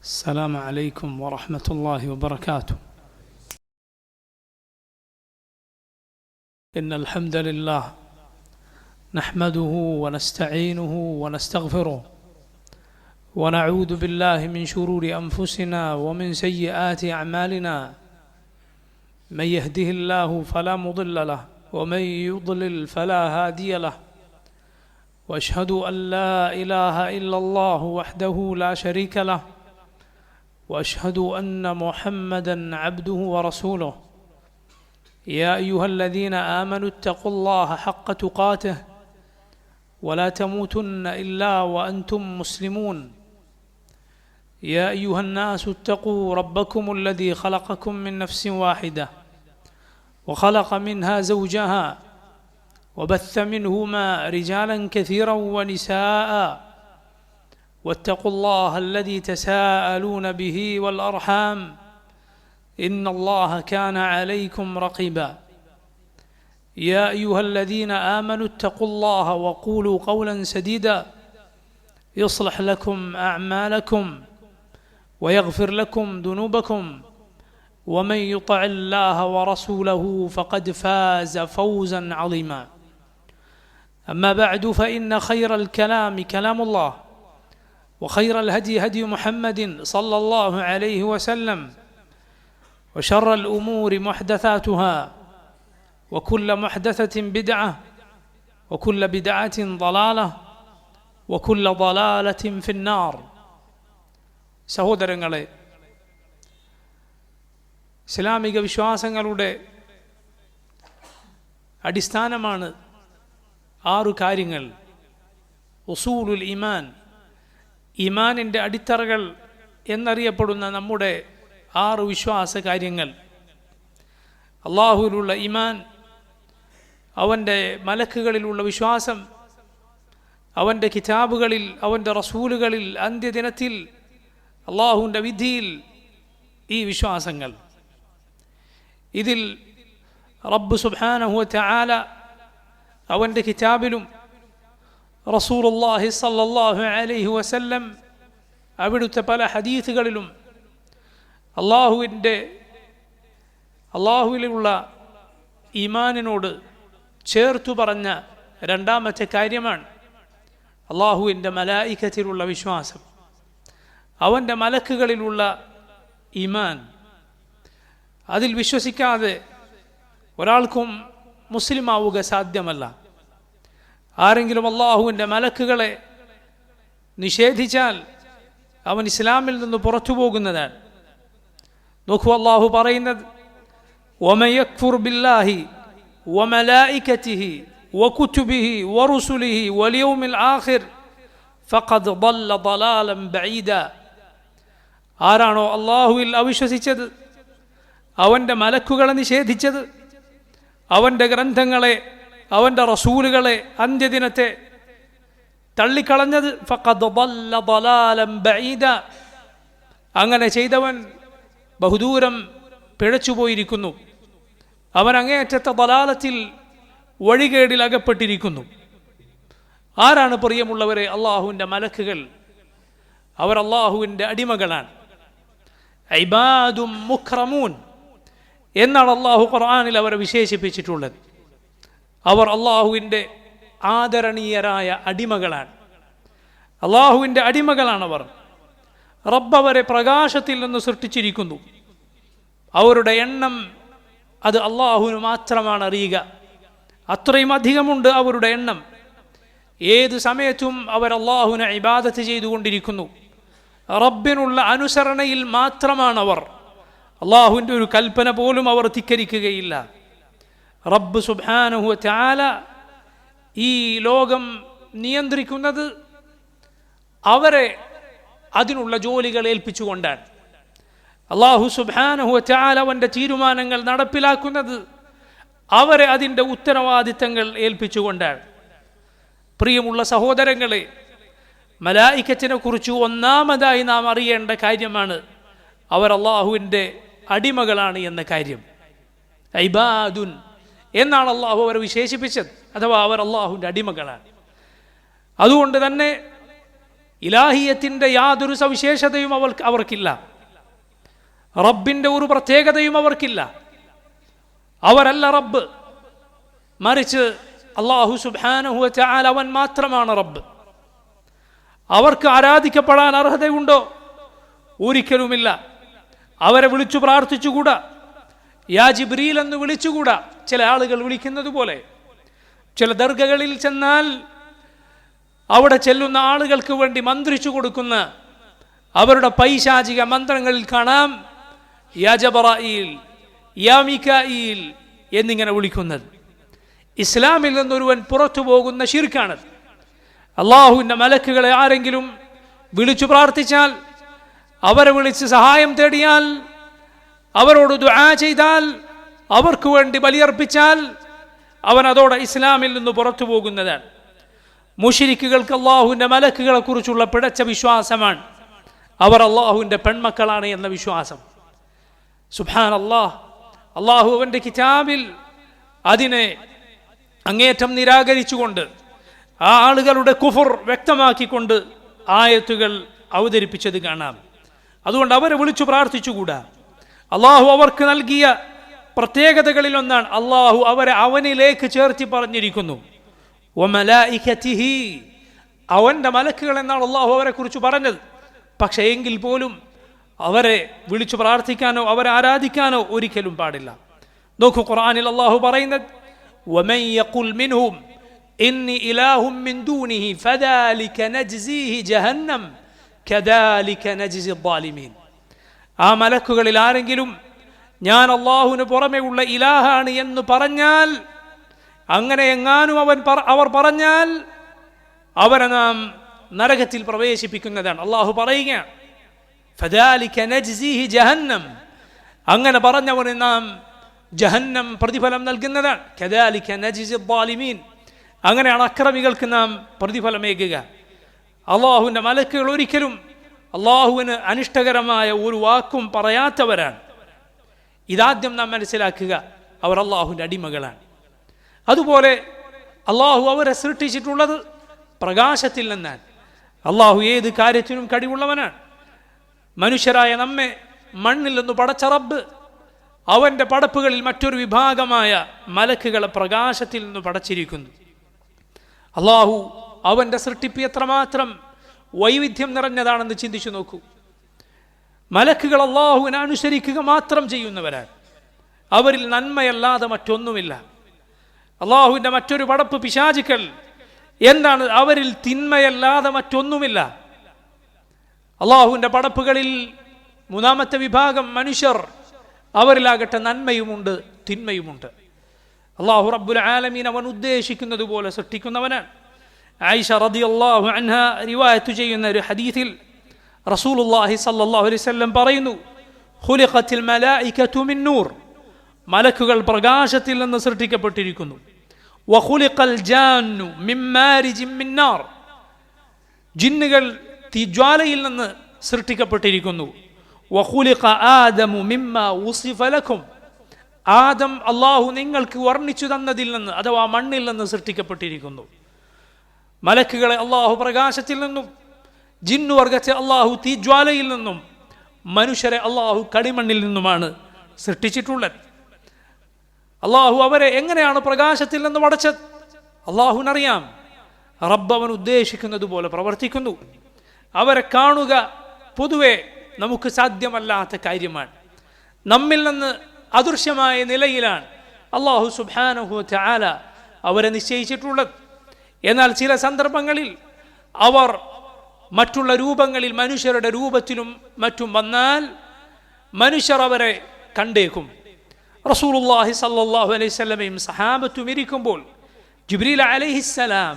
السلام عليكم ورحمة الله وبركاته. إن الحمد لله نحمده ونستعينه ونستغفره ونعوذ بالله من شرور أنفسنا ومن سيئات أعمالنا. من يهده الله فلا مضل له ومن يضلل فلا هادي له. وأشهد أن لا إله إلا الله وحده لا شريك له وأشهد أن محمدًا عبده ورسوله. يا أيها الذين آمنوا اتقوا الله حق تقاته ولا تموتن إلا وأنتم مسلمون. يا أيها الناس اتقوا ربكم الذي خلقكم من نفس واحدة وخلق منها زوجها وبث منهما رجالا كثيرا ونساء. واتقوا الله الذي تساءلون به والأرحام إن الله كان عليكم رقيبا. يا أيها الذين آمنوا اتقوا الله وقولوا قولا سديدا يصلح لكم أعمالكم ويغفر لكم ذنوبكم ومن يطع الله ورسوله فقد فاز فوزا عظيما. أما بعد فإن خير الكلام كلام الله وخير الهدي هدي محمد صلى الله عليه وسلم وشر الأمور محدثاتها وكل محدثة بدعة وكل بدعة ضلالة وكل ضلالة في النار. സഹോദരങ്ങളെ, ഇസ്ലാമിക വിശ്വാസങ്ങളുടെ അടിസ്ഥാനമാണ് 6 കാര്യങ്ങൾ. ഉസൂലുൽ ഈമാൻ, ഈമാനിൻ്റെ അടിത്തറകൾ എന്നറിയപ്പെടുന്ന നമ്മുടെ 6 വിശ്വാസ കാര്യങ്ങൾ. അള്ളാഹുവിലുള്ള ഈമാൻ, അവൻ്റെ മലക്കുകളിലുള്ള വിശ്വാസം, അവൻ്റെ കിതാബുകളിൽ, അവൻ്റെ റസൂലുകളിൽ, അന്ത്യദിനത്തിൽ, അള്ളാഹുവിൻ്റെ വിധിയിൽ, ഈ വിശ്വാസങ്ങൾ. ഇതിൽ റബ്ബ് സുബ്ഹാനഹു വ തആല അവൻ്റെ കിതാബിലും റസൂലുള്ളാഹി സ്വല്ലല്ലാഹു അലൈഹി വസല്ലം അവിടുത്തെ പല ഹദീസുകളിലും അള്ളാഹുവിലുള്ള ഈമാനിനോട് ചേർത്തു പറഞ്ഞ 2ാമത്തെ കാര്യമാണ് അള്ളാഹുവിൻ്റെ മലായികത്തിലുള്ള വിശ്വാസം, അവൻ്റെ മലക്കുകളിലുള്ള ഈമാൻ. അതിൽ വിശ്വസിക്കാതെ ഒരാൾക്കും മുസ്ലിമാവുക സാധ്യമല്ല. ആരെങ്കിലും അള്ളാഹുവിൻ്റെ മലക്കുകളെ നിഷേധിച്ചാൽ അവൻ ഇസ്ലാമിൽ നിന്ന് പുറത്തു പോകുന്നതാണ്. നോക്കൂ, അള്ളാഹു പറയുന്നത്, വമൻ യക്ഫുർ ബില്ലാഹി വമലായികതിഹി വകുതുബിഹി വറുസുലിഹി വൽയൗമിൽ ആഖിർ ഫഖദ് ضل ضلالا بعيدا. ആരാണോ അള്ളാഹുവിൽ അവിശ്വസിച്ചത്, അവൻ്റെ മലക്കുകളെ നിഷേധിച്ചത്, അവൻ്റെ ഗ്രന്ഥങ്ങളെ, അവൻ്റെ റസൂലുകളെ, അന്ത്യദിനത്തെ തള്ളിക്കളഞ്ഞത്, ഫഖദ് ضل ضلالا بعيدا, അങ്ങനെ ചെയ്തവൻ ബഹുദൂരം പിഴച്ചുപോയിരിക്കുന്നു. അവൻ അങ്ങേയറ്റത്തെ ദലാലത്തിൽ, വഴികേടിൽ അകപ്പെട്ടിരിക്കുന്നു. ആരാണ് പ്രിയമുള്ളവരെ അള്ളാഹുവിൻ്റെ മലക്കുകൾ? അവർ അള്ളാഹുവിൻ്റെ അടിമകളാണ്. ഇബാദും മുക്രമൂൻ എന്നാണ് അള്ളാഹു ഖുർആനിൽ അവരെ വിശേഷിപ്പിച്ചിട്ടുള്ളത്. അവർ അള്ളാഹുവിൻ്റെ ആദരണീയരായ അടിമകളാണ്. അള്ളാഹുവിൻ്റെ അടിമകളാണവർ. റബ്ബ് അവരെ പ്രകാശത്തിൽ നിന്ന് സൃഷ്ടിച്ചിരിക്കുന്നു. അവരുടെ എണ്ണം അത് അള്ളാഹുവിന് മാത്രമാണ് അറിയുക. അത്രയും അധികമുണ്ട് അവരുടെ എണ്ണം. ഏത് സമയത്തും അവർ അള്ളാഹുവിനെ ഇബാദത്ത് ചെയ്തുകൊണ്ടിരിക്കുന്നു. റബ്ബിനുള്ള അനുസരണയിൽ മാത്രമാണവർ. അള്ളാഹുവിൻ്റെ ഒരു കൽപ്പന പോലും അവർ ധിക്കരിക്കുകയില്ല. റബ്ബ് സുബ്ഹാനഹു വ തആല ഈ ലോകം നിയന്ത്രിക്കുന്നത് അവരെ അതിനുള്ള ജോലികൾ ഏൽപ്പിച്ചുകൊണ്ടാണ്. അള്ളാഹു സുബ്ഹാനഹു വ തആല അവൻ്റെ തീരുമാനങ്ങൾ നടപ്പിലാക്കുന്നത് അവരെ അതിൻ്റെ ഉത്തരവാദിത്തങ്ങൾ ഏൽപ്പിച്ചുകൊണ്ടാണ്. പ്രിയമുള്ള സഹോദരങ്ങളെ, മലായികത്തിനെ കുറിച്ച് ഒന്നാമതായി നാം അറിയേണ്ട കാര്യമാണ് അവർ അള്ളാഹുവിൻ്റെ അടിമകളാണ് എന്ന കാര്യം. ഇബാദുൻ എന്നാണ് അള്ളാഹു അവരെ വിശേഷിപ്പിച്ചത്, അഥവാ അവർ അള്ളാഹുവിൻ്റെ അടിമകളാണ്. അതുകൊണ്ട് തന്നെ ഇലാഹിയത്തിൻ്റെ യാതൊരു സവിശേഷതയും അവർക്കില്ല. റബ്ബിൻ്റെ ഒരു പ്രത്യേകതയും അവർക്കില്ല. അവരല്ല റബ്ബ്, മറിച്ച് അല്ലാഹു സുബ്ഹാനഹു വ തആല അവൻ മാത്രമാണ് റബ്ബ്. അവർക്ക് ആരാധിക്കപ്പെടാൻ അർഹതയുണ്ടോ? ഒരിക്കലുമില്ല. അവരെ വിളിച്ചു പ്രാർത്ഥിച്ചുകൂടാ. യാ ജിബ്രീൽ എന്ന് വിളിച്ചുകൂടാ. ചില ആളുകൾ വിളിക്കുന്നത് പോലെ ചില ദർഗകളിൽ ചെന്നാൽ അവിടെ ചെല്ലുന്ന ആളുകൾക്ക് വേണ്ടി മന്ത്രിച്ചു കൊടുക്കുന്ന അവരുടെ പൈശാചിക മന്ത്രങ്ങളിൽ കാണാം യാ ജബറായീൽ, യാ മികായീൽ എന്നിങ്ങനെ വിളിക്കുന്നത്. ഇസ്ലാമിൽ നിന്നൊരുവൻ പുറത്തു പോകുന്ന ശിർക്കാണത്. അള്ളാഹുവിൻ്റെ മലക്കുകളെ ആരെങ്കിലും വിളിച്ചു പ്രാർത്ഥിച്ചാൽ, അവരെ വിളിച്ച് സഹായം തേടിയാൽ, അവരോട് ദുആ ചെയ്താൽ, അവർക്ക് വേണ്ടി ബലിയർപ്പിച്ചാൽ അവൻ അതോടെ ഇസ്ലാമിൽ നിന്ന് പുറത്തു പോകുന്നതാണ്. മുശ്രിക്കുകൾക്ക് അള്ളാഹുവിൻ്റെ മലക്കുകളെ കുറിച്ചുള്ള പിഴച്ച വിശ്വാസമാണ് അവർ അള്ളാഹുവിൻ്റെ പെൺമക്കളാണ് എന്ന വിശ്വാസം. സുബ്ഹാനല്ലാഹ്, അള്ളാഹു അവൻ്റെ കിതാബിൽ അതിനെ അങ്ങേറ്റം നിരാകരിച്ചുകൊണ്ട് ആ ആളുകളുടെ കുഫർ വ്യക്തമാക്കിക്കൊണ്ട് ആയത്തുകൾ അവതരിപ്പിച്ചത് കാണാം. അതുകൊണ്ട് അവരെ വിളിച്ചു പ്രാർത്ഥിച്ചുകൂടാ. അള്ളാഹു അവർക്ക് നൽകിയ പ്രത്യേകതകളിൽ ഒന്നാണ് അള്ളാഹു അവരെ അവനിലേക്ക് ചേർത്തി പറഞ്ഞിരിക്കുന്നു. വമലായികതിഹി, അവൻ്റെ മലക്കുകൾ എന്നാണ് അള്ളാഹു അവരെ കുറിച്ച് പറഞ്ഞത്. പക്ഷേ എങ്കിൽ പോലും അവരെ വിളിച്ചു പ്രാർത്ഥിക്കാനോ അവരെ ആരാധിക്കാനോ ഒരിക്കലും പാടില്ല. നോക്കൂ, ഖുർആനിൽ അള്ളാഹു പറയുന്നത് വമൻ യഖുൽ മിൻഹും ഇന്നി ഇലാഹും മിൻ ദൂനിഹി ഫദാലിക നജ്സിഹി ജഹന്നം കദാലിക നജ്സി الظالمين. ആ മലക്കുകളിൽ ആരെങ്കിലും ഞാൻ അള്ളാഹുവിന് പുറമെ ഉള്ള ഇലാഹാണ് എന്ന് പറഞ്ഞാൽ, അങ്ങനെ എങ്ങാനും അവർ പറഞ്ഞാൽ അവരെ നാം നരകത്തിൽ പ്രവേശിപ്പിക്കുന്നതാണ്. അള്ളാഹു പറയുകയാണ് ഫദാലിക നജ്സിഹി ജഹന്നം, അങ്ങനെ പറഞ്ഞവന് നാം ജഹന്നം പ്രതിഫലം നൽകുന്നതാണ്. കദാലിക നജ്സി الظالمين, അങ്ങനെയാണ് അക്രമികൾക്ക് നാം പ്രതിഫലമേകുക. അള്ളാഹുവിൻ്റെ മലക്കുകൾ ഒരിക്കലും അള്ളാഹുവിന് അനിഷ്ടകരമായ ഒരു വാക്കും പറയാത്തവരാണ്. ഇതാദ്യം നാം മനസ്സിലാക്കുക. അവർ അള്ളാഹുവിൻ്റെ അടിമകളാണ്. അതുപോലെ അള്ളാഹു അവരെ സൃഷ്ടിച്ചിട്ടുള്ളത് പ്രകാശത്തിൽ നിന്നാണ്. അള്ളാഹു ഏത് കാര്യത്തിനും കഴിവുള്ളവനാണ്. മനുഷ്യരായ നമ്മെ മണ്ണിൽ നിന്ന് പടച്ച റബ്ബ് അവൻ്റെ പടപ്പുകളിൽ മറ്റൊരു വിഭാഗമായ മലക്കുകളെ പ്രകാശത്തിൽ നിന്ന് പടച്ചിരിക്കുന്നു. അള്ളാഹു അവൻ്റെ സൃഷ്ടിപ്പ് എത്രമാത്രം വൈവിധ്യം നിറഞ്ഞതാണെന്ന് ചിന്തിച്ചു നോക്കൂ. മലക്കുകൾ അള്ളാഹുവിനെ അനുസരിക്കുക മാത്രം ചെയ്യുന്നവരാണ്. അവരിൽ നന്മയല്ലാതെ മറ്റൊന്നുമില്ല. അള്ളാഹുവിൻ്റെ മറ്റൊരു പടപ്പ് പിശാചുക്കൾ എന്താണ്? അവരിൽ തിന്മയല്ലാതെ മറ്റൊന്നുമില്ല. അള്ളാഹുവിൻ്റെ പടപ്പുകളിൽ മൂന്നാമത്തെ വിഭാഗം മനുഷ്യർ, അവരിലാകട്ടെ നന്മയുമുണ്ട് തിന്മയുമുണ്ട്. അള്ളാഹു റബ്ബുൽ ആലമീൻ അവൻ ഉദ്ദേശിക്കുന്നത് പോലെ സൃഷ്ടിക്കുന്നവനാണ്. ആയിഷ റളിയല്ലാഹു അൻഹ റിവായത്ത് ചെയ്യുന്ന ഒരു ഹദീസിൽ റസൂലുള്ളാഹി സ്വല്ലല്ലാഹു അലൈഹി വസല്ലം പറയുന്നു, ഖുലിഖത്തിൽ മലായികതു മിൻ നൂർ, മലക്കുകൾ പ്രകാശത്തിൽ നിന്ന് സൃഷ്ടിക്കപ്പെട്ടിരിക്കുന്നു. വഖുലിഖൽ ജാന്നു മിൻ മാരിജിൻ മിൻ നാർ, ജിന്നുകൾ തീജ്വാലയിൽ നിന്ന് സൃഷ്ടിക്കപ്പെട്ടിരിക്കുന്നു. വഖുലിഖ ആദമു മിമ്മാ ഉസിഫ ലക്കും, ആദം അള്ളാഹു നിങ്ങൾക്ക് വർണ്ണിച്ചു തന്നതിൽ നിന്ന് അഥവാ മണ്ണിൽ നിന്ന് സൃഷ്ടിക്കപ്പെട്ടിരിക്കുന്നു. മലക്കുകളെ അള്ളാഹു പ്രകാശത്തിൽ നിന്നും, ജിന്നുവർഗത്തെ അള്ളാഹു തീജ്വാലയിൽ നിന്നും, മനുഷ്യരെ അള്ളാഹു കടിമണ്ണിൽ നിന്നുമാണ് സൃഷ്ടിച്ചിട്ടുള്ളത്. അള്ളാഹു അവരെ എങ്ങനെയാണ് പ്രകാശത്തിൽ നിന്ന് പടച്ചത്? അള്ളാഹുവിനറിയാം. റബ്ബ് അവൻ ഉദ്ദേശിക്കുന്നത് പോലെ പ്രവർത്തിക്കുന്നു. അവരെ കാണുക പൊതുവെ നമുക്ക് സാധ്യമല്ലാത്ത കാര്യമാണ്. നമ്മിൽ നിന്ന് അദൃശ്യമായ നിലയിലാണ് അള്ളാഹു സുബ്ഹാനഹു വ തആല അവരെ നിശ്ചയിച്ചിട്ടുള്ളത്. എന്നാൽ ചില സന്ദർഭങ്ങളിൽ അവർ മറ്റുള്ള രൂപങ്ങളിൽ മനുഷ്യരുടെ രൂപത്തിലും മറ്റും വന്നാൽ മനുഷ്യർ അവരെ കണ്ടേക്കും. റസൂലുള്ളാഹി സ്വല്ലല്ലാഹു അലൈഹി വസല്ലമയും സഹാബത്തും ഇരിക്കുമ്പോൾ ജിബ്രീൽ അലൈഹിസ്സലാം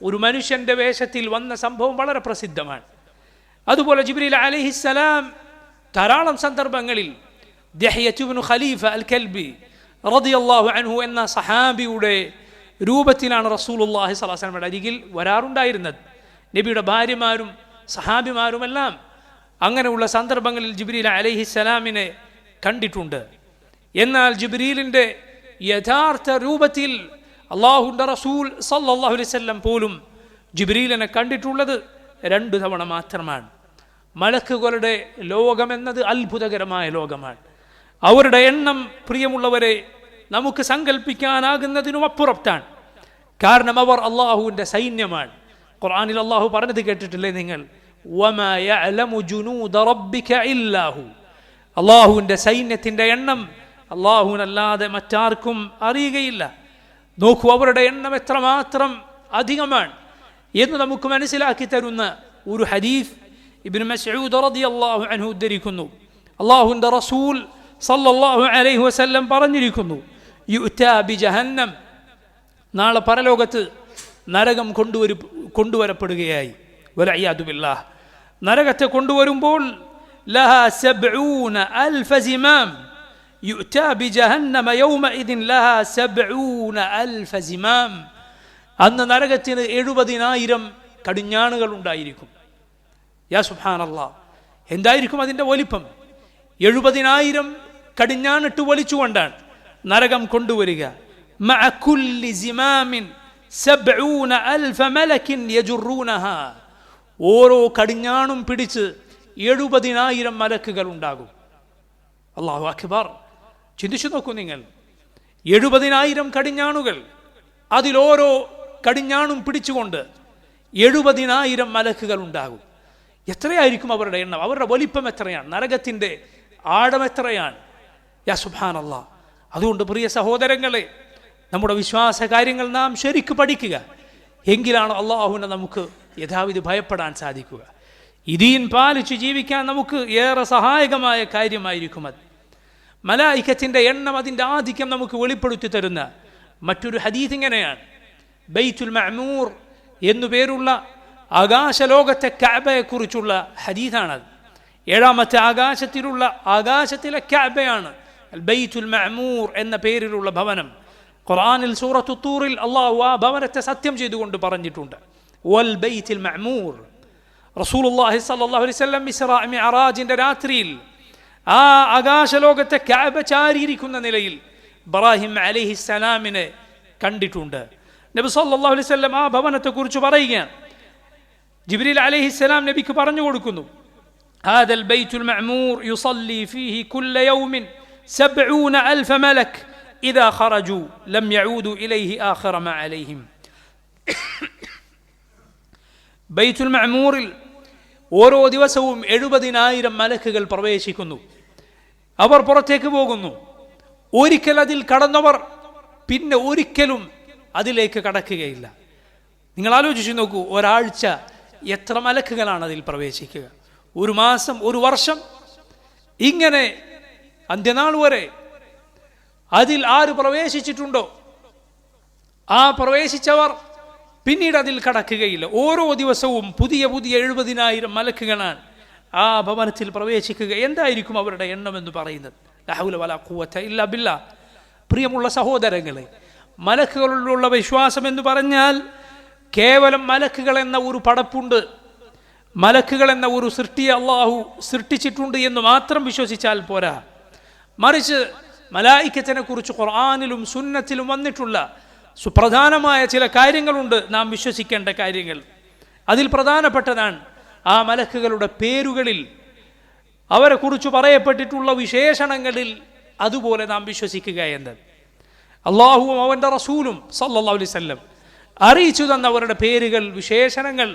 ഒരു മനുഷ്യന്റെ വേഷത്തിൽ വന്ന സംഭവം വളരെ പ്രസിദ്ധമാണ്. അതുപോലെ ജിബ്രീൽ അലൈഹിസ്സലാം ധാരാളം സന്ദർഭങ്ങളിൽ ദഹ്യത്ത് ഇബ്നു ഖലീഫ അൽ കൽബി റളിയല്ലാഹു അൻഹു എന്ന സഹാബിയുടെ രൂപത്തിലാണ് റസൂലുള്ളാഹി സ്വല്ലല്ലാഹു അലൈഹി വസല്ലമയുടെ അരികിൽ വരാറുണ്ടായിരുന്നത്. നബിയുടെ ഭാര്യമാരും സഹാബിമാരുമെല്ലാം അങ്ങനെയുള്ള സന്ദർഭങ്ങളിൽ ജിബ്രീൽ അലൈഹിസ്സലാമിനെ കണ്ടിട്ടുണ്ട്. എന്നാൽ ജിബ്രീലിൻ്റെ യഥാർത്ഥ രൂപത്തിൽ അള്ളാഹുവിൻ്റെ റസൂൽ സല്ലല്ലാഹു അലൈഹി വസല്ലം പോലും ജിബ്രീലിനെ കണ്ടിട്ടുള്ളത് 2 തവണ മാത്രമാണ്. മലക്കുകളുടെ ലോകമെന്നത് അത്ഭുതകരമായ ലോകമാണ്. അവരുടെ എണ്ണം പ്രിയമുള്ളവരെ നമുക്ക് സങ്കല്പിക്കാനാകുന്നതിനും അപ്പുറത്താണ്. കാരണം അവർ അള്ളാഹുവിൻ്റെ സൈന്യമാണ്. ഖുർആനിൽ അള്ളാഹു പറഞ്ഞത് കേട്ടിട്ടില്ലേ നിങ്ങൾ? വമാ യഅലമു ജുനൂദ റബ്ബിക ഇല്ലാഹു. അള്ളാഹുവിൻ്റെ സൈന്യത്തിൻ്റെ എണ്ണം അള്ളാഹുവിനല്ലാതെ മറ്റാർക്കും അറിയുകയില്ല. നോക്കൂ, അവരുടെ എണ്ണം എത്രമാത്രം അധികമാണ് എന്ന് നമുക്ക് മനസ്സിലാക്കി തരുന്ന ഒരു ഹദീസ് ഇബ്നു മസ്ഊദ് റളിയല്ലാഹു അൻഹു ഉദ്ധരിക്കുന്നു. അള്ളാഹുവിൻ്റെ റസൂൽ സല്ലല്ലാഹു അലൈഹി വസല്ലം പറഞ്ഞിരിക്കുന്നു, യുഅ്താ ബിജഹന്നം, നാളെ പരലോകത്ത് നരകം കൊണ്ടുവരപ്പെടുകയായി. വലഇയാദു ബില്ലാഹ്. നരകത്തെ കൊണ്ടുവരുമ്പോൾ ലഹാ 70,000 സിമാം. യുഅ്താ ബിജഹന്നമ യൗമഇദിൻ ലഹാ 70,000 സിമാം. അന്ന് നരകത്തിന് 70,000 കടിഞ്ഞാണുകൾ ഉണ്ടായിരിക്കും. യാ സുബ്ഹാനല്ലാഹ്, എന്തായിരിക്കും അതിൻ്റെ വലിപ്പം? 70,000 കടിഞ്ഞാണിട്ട് വലിച്ചുകൊണ്ടാണ് നരകം കൊണ്ടുവരിക. മഅ കുല്ലി സിമാമിൻ 70,000 മലക്കിൻ യജുറൂനഹാ. ഓരോ കടിഞ്ഞാണും പിടിച്ച് 70,000 മലക്കുകൾ ഉണ്ടാകും. അല്ലാഹു അക്ബർ. ചിന്തിച്ചു നോക്കൂ നിങ്ങൾ, 70,000 കടിഞ്ഞാണുകൾ, അതിലോരോ കടിഞ്ഞാണും പിടിച്ചുകൊണ്ട് 70,000 മലക്കുകൾ ഉണ്ടാകും. എത്രയായിരിക്കും അവരുടെ എണ്ണം? അവരുടെ വലിപ്പം എത്രയാണ്? നരകത്തിൻ്റെ ആഴം എത്രയാണ്? യാ സുബ്ഹാനല്ലാഹ്. അതുകൊണ്ട് പ്രിയ സഹോദരങ്ങളെ, നമ്മുടെ വിശ്വാസ കാര്യങ്ങൾ നാം ശരിക്ക് പഠിക്കുക. എങ്കിലാണ് അള്ളാഹുവിനെ നമുക്ക് യഥാവിധി ഭയപ്പെടാൻ സാധിക്കുക. ഈ ദീൻ പാലിച്ച് ജീവിക്കാൻ നമുക്ക് ഏറെ സഹായകമായ കാര്യമായിരിക്കും അത്. മലായികത്തിൻ്റെ എണ്ണം, അതിൻ്റെ ആധിക്യം നമുക്ക് വെളിപ്പെടുത്തി തരുന്ന മറ്റൊരു ഹദീസ് ഇങ്ങനെയാണ്. ബൈത്തുൽ മഅമൂർ എന്നു പേരുള്ള ആകാശലോകത്തെ കഅബയെക്കുറിച്ചുള്ള ഹദീസാണത്. 7ാമത്തെ ആകാശത്തിലെ കഅബയാണ് ബൈത്തുൽ മഅമൂർ എന്ന പേരിലുള്ള ഭവനം. ഖുർആനിൽ സൂറത്തു തൂറിൽ അല്ലാഹു ആ ഭവനത്തെ സത്യം ചെയ്തുകൊണ്ട് പറഞ്ഞിട്ടുണ്ട്, വൽ ബൈത്തുൽ മഅമൂർ. റസൂലുള്ളാഹി സ്വല്ലല്ലാഹു അലൈഹി വസല്ലം ഇസ്റാ മിഅറാജിന്റെ രാത്രിയിൽ ആ ആകാശലോകത്തെ കഅബ ചാരിയിരിക്കുന്ന നിലയിൽ ഇബ്രാഹിം അലൈഹിസ്സലാമിനെ കണ്ടിട്ടുണ്ട്. നബി സല്ലല്ലാഹു അലൈഹി വസല്ലം ആ ഭവനത്തെക്കുറിച്ച് പറയുകയാണ്. ജിബ്രീൽ അലൈഹിസ്സലാം നബിക്ക് പറഞ്ഞു കൊടുക്കുന്നു, ഹാദൽ ബൈത്തുൽ മഅമൂർ യുസല്ലി ഫീഹി കുല്ല യൗമിൻ 70,000 മലക് ഇദാ ഖറജു ലം യഊദു ഇലൈഹി ആഖിറ മാ അലൈഹിം. ബൈത്തുൽ മഅമൂറിൽ ഓരോ ദിവസവും 70,000 മലക്കുകൾ പ്രവേശിക്കുന്നു. അവർ പുറത്തേക്ക് പോകുന്നു. ഒരിക്കൽ അതിൽ കടന്നവർ പിന്നെ ഒരിക്കലും അതിലേക്ക് കടക്കുകയില്ല. നിങ്ങൾ ആലോചിച്ച് നോക്കൂ, ഒരാഴ്ച എത്ര മലക്കുകളാണ് അതിൽ പ്രവേശിക്കുക? ഒരു മാസം, ഒരു വർഷം, ഇങ്ങനെ അന്ത്യനാൾ വരെ അതിൽ ആര് പ്രവേശിച്ചിട്ടുണ്ടോ ആ പ്രവേശിച്ചവർ പിന്നീട് അതിൽ കടക്കുകയില്ല. ഓരോ ദിവസവും പുതിയ 70,000 മലക്കുകളാണ് ആ ഭവനത്തിൽ പ്രവേശിക്കുക. എന്തായിരിക്കും അവരുടെ എണ്ണം എന്ന് പറയുന്നത്? ലാ ഹൗല വലാ ഖുവത ഇല്ലാ ബില്ലാഹ്. പ്രിയമുള്ള സഹോദരങ്ങളെ, മലക്കുകളിലുള്ള വിശ്വാസം എന്ന് പറഞ്ഞാൽ കേവലം മലക്കുകൾ എന്ന ഒരു പടപ്പുണ്ട്, മലക്കുകൾ എന്ന ഒരു സൃഷ്ടിയെ അള്ളാഹു സൃഷ്ടിച്ചിട്ടുണ്ട് എന്ന് മാത്രം വിശ്വസിച്ചാൽ പോരാ. മറിച്ച് മലായികത്തിനെ കുറിച്ച് ഖുർആനിലും സുന്നത്തിലും വന്നിട്ടുള്ള സുപ്രധാനമായ ചില കാര്യങ്ങളുണ്ട്, നാം വിശ്വസിക്കേണ്ട കാര്യങ്ങൾ. അതിൽ പ്രധാനപ്പെട്ടതാണ് ആ മലക്കുകളുടെ പേരുകളിൽ, അവരെ കുറിച്ച് പറയപ്പെട്ടിട്ടുള്ള വിശേഷണങ്ങളിൽ അതുപോലെ നാം വിശ്വസിക്കുക എന്നത്. അള്ളാഹുവും അവൻ്റെ റസൂലും സല്ലല്ലാഹു അലൈഹി വസല്ലം അറിയിച്ചു തന്ന അവരുടെ പേരുകൾ, വിശേഷണങ്ങൾ,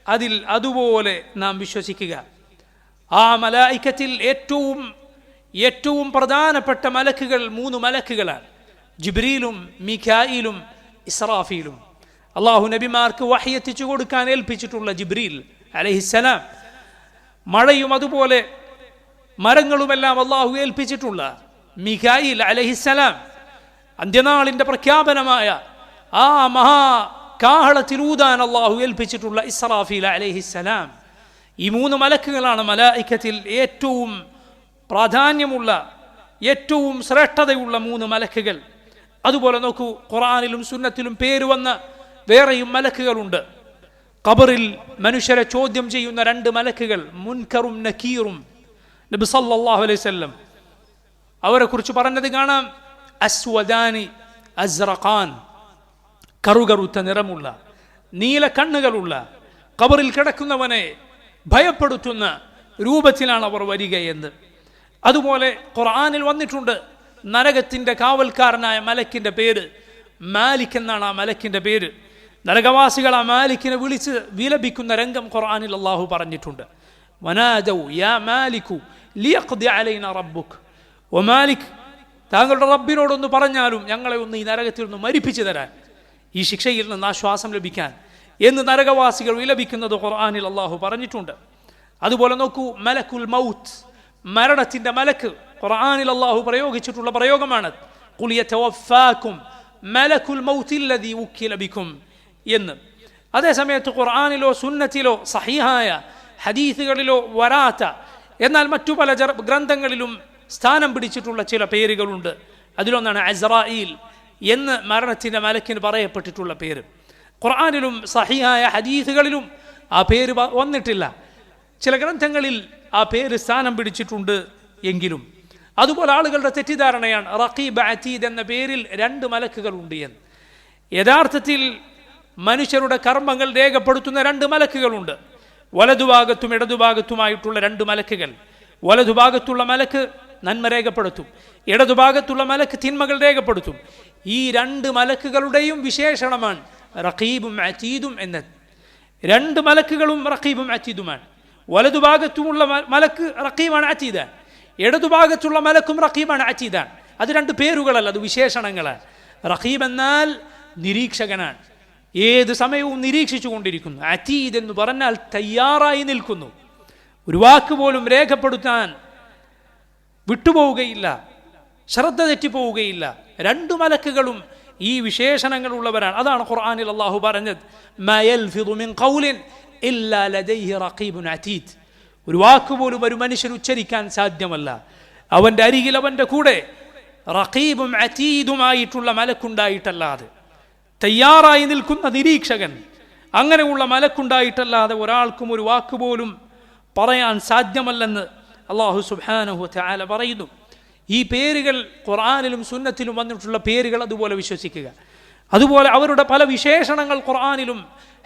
അതിൽ അതുപോലെ നാം വിശ്വസിക്കുക. ആ മലായികത്തിൽ ഏറ്റവും പ്രധാനപ്പെട്ട മലക്കുകൾ 3 മലക്കുകളാണ്, ജിബ്രീലും മീകായിലും ഇസ്രാഫീലും. അള്ളാഹു നബിമാർക്ക് വഹി എത്തിച്ചു കൊടുക്കാൻ ഏൽപ്പിച്ചിട്ടുള്ള ജിബ്രീൽ അലൈഹിസ്സലാം, മഴയും അതുപോലെ മരങ്ങളുമെല്ലാം അള്ളാഹു ഏൽപ്പിച്ചിട്ടുള്ള മീകായിൽ അലൈഹിസ്സലാം, അന്ത്യനാളിൻ്റെ പ്രഖ്യാപനമായ ആ മഹാകാഹളത്തിലൂതാൻ അള്ളാഹു ഏൽപ്പിച്ചിട്ടുള്ള ഇസ്രാഫീൽ അലൈഹിസ്സലാം. ഈ 3 മലക്കുകളാണ് മലായികത്തിൽ ഏറ്റവും പ്രാധാന്യമുള്ള, ഏറ്റവും ശ്രേഷ്ഠതയുള്ള 3 മലക്കുകൾ. അതുപോലെ നോക്കൂ, ഖുർആനിലും സുന്നത്തിലും പേര് വന്ന വേറെയും മലക്കുകളുണ്ട്. ഖബറിൽ മനുഷ്യരെ ചോദ്യം ചെയ്യുന്ന 2 മലക്കുകൾ, മുൻകറും നക്കീറും. നബി സല്ലല്ലാഹു അലൈഹി വസല്ലം അവരെ കുറിച്ച് പറഞ്ഞത് കാണാം, അസ്വദാനി അസ്റഖാൻ, കറുകറുത്ത നിറമുള്ള, നീല കണ്ണുകളുള്ള, ഖബറിൽ കിടക്കുന്നവനെ ഭയപ്പെടുത്തുന്ന രൂപത്തിലാണ് അവർ വരികയെന്ന്. അതുപോലെ ഖുർആനിൽ വന്നിട്ടുണ്ട് നരകത്തിൻ്റെ കാവൽക്കാരനായ മലക്കിൻ്റെ പേര് മാലിക് എന്നാണ്. ആ മലക്കിൻ്റെ പേര് നരകവാസികൾ ആ മാലിക്കിനെ വിളിച്ച് വിലപിക്കുന്ന രംഗം ഖുർആനിൽ അല്ലാഹു പറഞ്ഞിട്ടുണ്ട്. വനാദൗ യാ മാലികു ലിയഖ്ദി അലൈനാ റബ്ബുക്. ഓ മാലിക്, താങ്കളുടെ റബ്ബിനോടൊന്ന് പറഞ്ഞാലും ഞങ്ങളെ ഒന്ന് ഈ നരകത്തിൽ നിന്ന് മരിപ്പിച്ചു തരാൻ, ഈ ശിക്ഷയിൽ നിന്ന് ആശ്വാസം ലഭിക്കാൻ എന്ന് നരകവാസികൾ വിലപിക്കുന്നത് ഖുർആനിൽ അല്ലാഹു പറഞ്ഞിട്ടുണ്ട്. അതുപോലെ നോക്കൂ, മലക്കുൽ മൗത്ത്, മരണത്തിൻ്റെ മലക്ക് ഖുർആനിൽ അല്ലാഹു പ്രയോഗിച്ചിട്ടുള്ള പ്രയോഗമാണ്. ഖുൽ യതവഫാകും മലക്കുൽ മൗത്തില്ലദീ ഉക്കില ബികും എന്ന്. അതേസമയത്ത് ഖുർആനിലോ സുന്നത്തിലോ സഹീഹായ ഹദീസുകളിലോ വരാത്ത എന്നാൽ മറ്റു പല ഗ്രന്ഥങ്ങളിലും സ്ഥാനം പിടിച്ചിട്ടുള്ള ചില പേരുകളുണ്ട്. അതിലൊന്നാണ് അസ്റായീൽ എന്ന് മരണത്തിൻ്റെ മലക്കിന് പറയപ്പെട്ടിട്ടുള്ള പേര്. ഖുർആനിലും സഹീഹായ ഹദീസുകളിലും ആ പേര് വന്നിട്ടില്ല. ചില ഗ്രന്ഥങ്ങളിൽ ആ പേര് സ്ഥാനം പിടിച്ചിട്ടുണ്ട് എങ്കിലും. അതുപോലെ ആളുകളുടെ തെറ്റിദ്ധാരണയാണ് റഖീബ് അതീദ് എന്ന പേരിൽ 2 മലക്കുകൾ ഉണ്ട് എന്ന്. യഥാർത്ഥത്തിൽ മനുഷ്യരുടെ കർമ്മങ്ങൾ രേഖപ്പെടുത്തുന്ന 2 മലക്കുകളുണ്ട്. വലതുഭാഗത്തും ഇടതുഭാഗത്തുമായിട്ടുള്ള 2 മലക്കുകൾ. വലതുഭാഗത്തുള്ള മലക്ക് നന്മ രേഖപ്പെടുത്തും, ഇടതുഭാഗത്തുള്ള മലക്ക് തിന്മകൾ രേഖപ്പെടുത്തും. ഈ 2 മലക്കുകളുടെയും വിശേഷണമാണ് റഖീബും അതീദും എന്നത്. 2 മലക്കുകളും റഖീബും അതീദുമാണ്. വലതുഭാഗത്തുമുള്ള മലക്ക് റഖീബാണ് അതീദാണ്, ഇടതുഭാഗത്തുള്ള മലക്കും റഖീബാണ് അതീദാണ്. അത് 2 പേരുകളല്ല, അത് വിശേഷണങ്ങളാണ്. റഖീബ് എന്നാൽ നിരീക്ഷകനാണ്, ഏത് സമയവും നിരീക്ഷിച്ചു കൊണ്ടിരിക്കുന്നു. അതീദ് എന്ന് പറഞ്ഞാൽ തയ്യാറായി നിൽക്കുന്നു, ഒരു വാക്ക് പോലും രേഖപ്പെടുത്താൻ വിട്ടുപോവുകയില്ല, ശ്രദ്ധ തെറ്റിപ്പോവുകയില്ല. 2 മലക്കുകളും ഈ വിശേഷണങ്ങൾ ഉള്ളവരാണ്. അതാണ് ഖുർആനിൽ അല്ലാഹു പറഞ്ഞത്, മാ യൽഫിദു മിൻ ഖൗലിൻ ഇല്ലാ ലദൈഹി റഖീബുൻ അതീദ്. ഒരു വാക്ക് പോലും ഒരു മനുഷ്യൻ ഉച്ചരിക്കാൻ സാധ്യമല്ല, അവൻ്റെ അരികിൽ അവൻ്റെ കൂടെ റഖീബും അതീദുമായിട്ടുള്ള മലക്കുണ്ടായിട്ടല്ലാതെ, തയ്യാറായി നിൽക്കുന്ന നിരീക്ഷകൻ, അങ്ങനെയുള്ള മലക്കുണ്ടായിട്ടല്ലാതെ ഒരാൾക്കും ഒരു വാക്ക് പോലും പറയാൻ സാധ്യമല്ലെന്ന് അല്ലാഹു സുബ്ഹാനഹു വതആല പറയുന്നു. ഈ പേരുകൾ ഖുർആനിലും സുന്നത്തിലും വന്നിട്ടുള്ള പേരുകൾ അതുപോലെ വിശ്വസിക്കുക. അതുപോലെ അവരുടെ പല വിശേഷണങ്ങൾ ഖുർആനിലും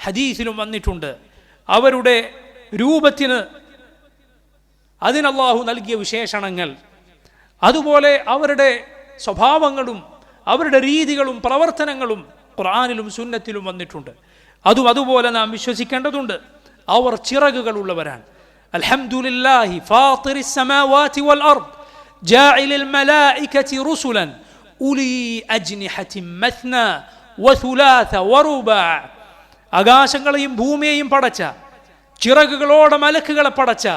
ഹദീസിലും വന്നിട്ടുണ്ട്. അവരുടെ രൂപത്തിന് അതിന് അല്ലാഹു നൽകിയ വിശേഷണങ്ങൾ, അതുപോലെ അവരുടെ സ്വഭാവങ്ങളും അവരുടെ രീതികളും പ്രവർത്തനങ്ങളും ഖുർആനിലും സുന്നത്തിലും വന്നിട്ടുണ്ട്. അതുപോലെ നാം വിശ്വസിക്കേണ്ടതുണ്ട്. അവർ ചിറകുകളുള്ളവരാണ്. അൽഹംദുലില്ലാഹി ഫാത്തിറിസ് സമാവാതി വൽ അർദ് ജാഇലിൽ മലായികതി റുസുലൻ ഉലി അജ്നിഹതിൻ മത്ന വസുലാസ വറുബാ. ആകാശങ്ങളെയും ഭൂമിയെയും പടച്ച, ചിറകുകളോടെ മലക്കുകളെ പടച്ച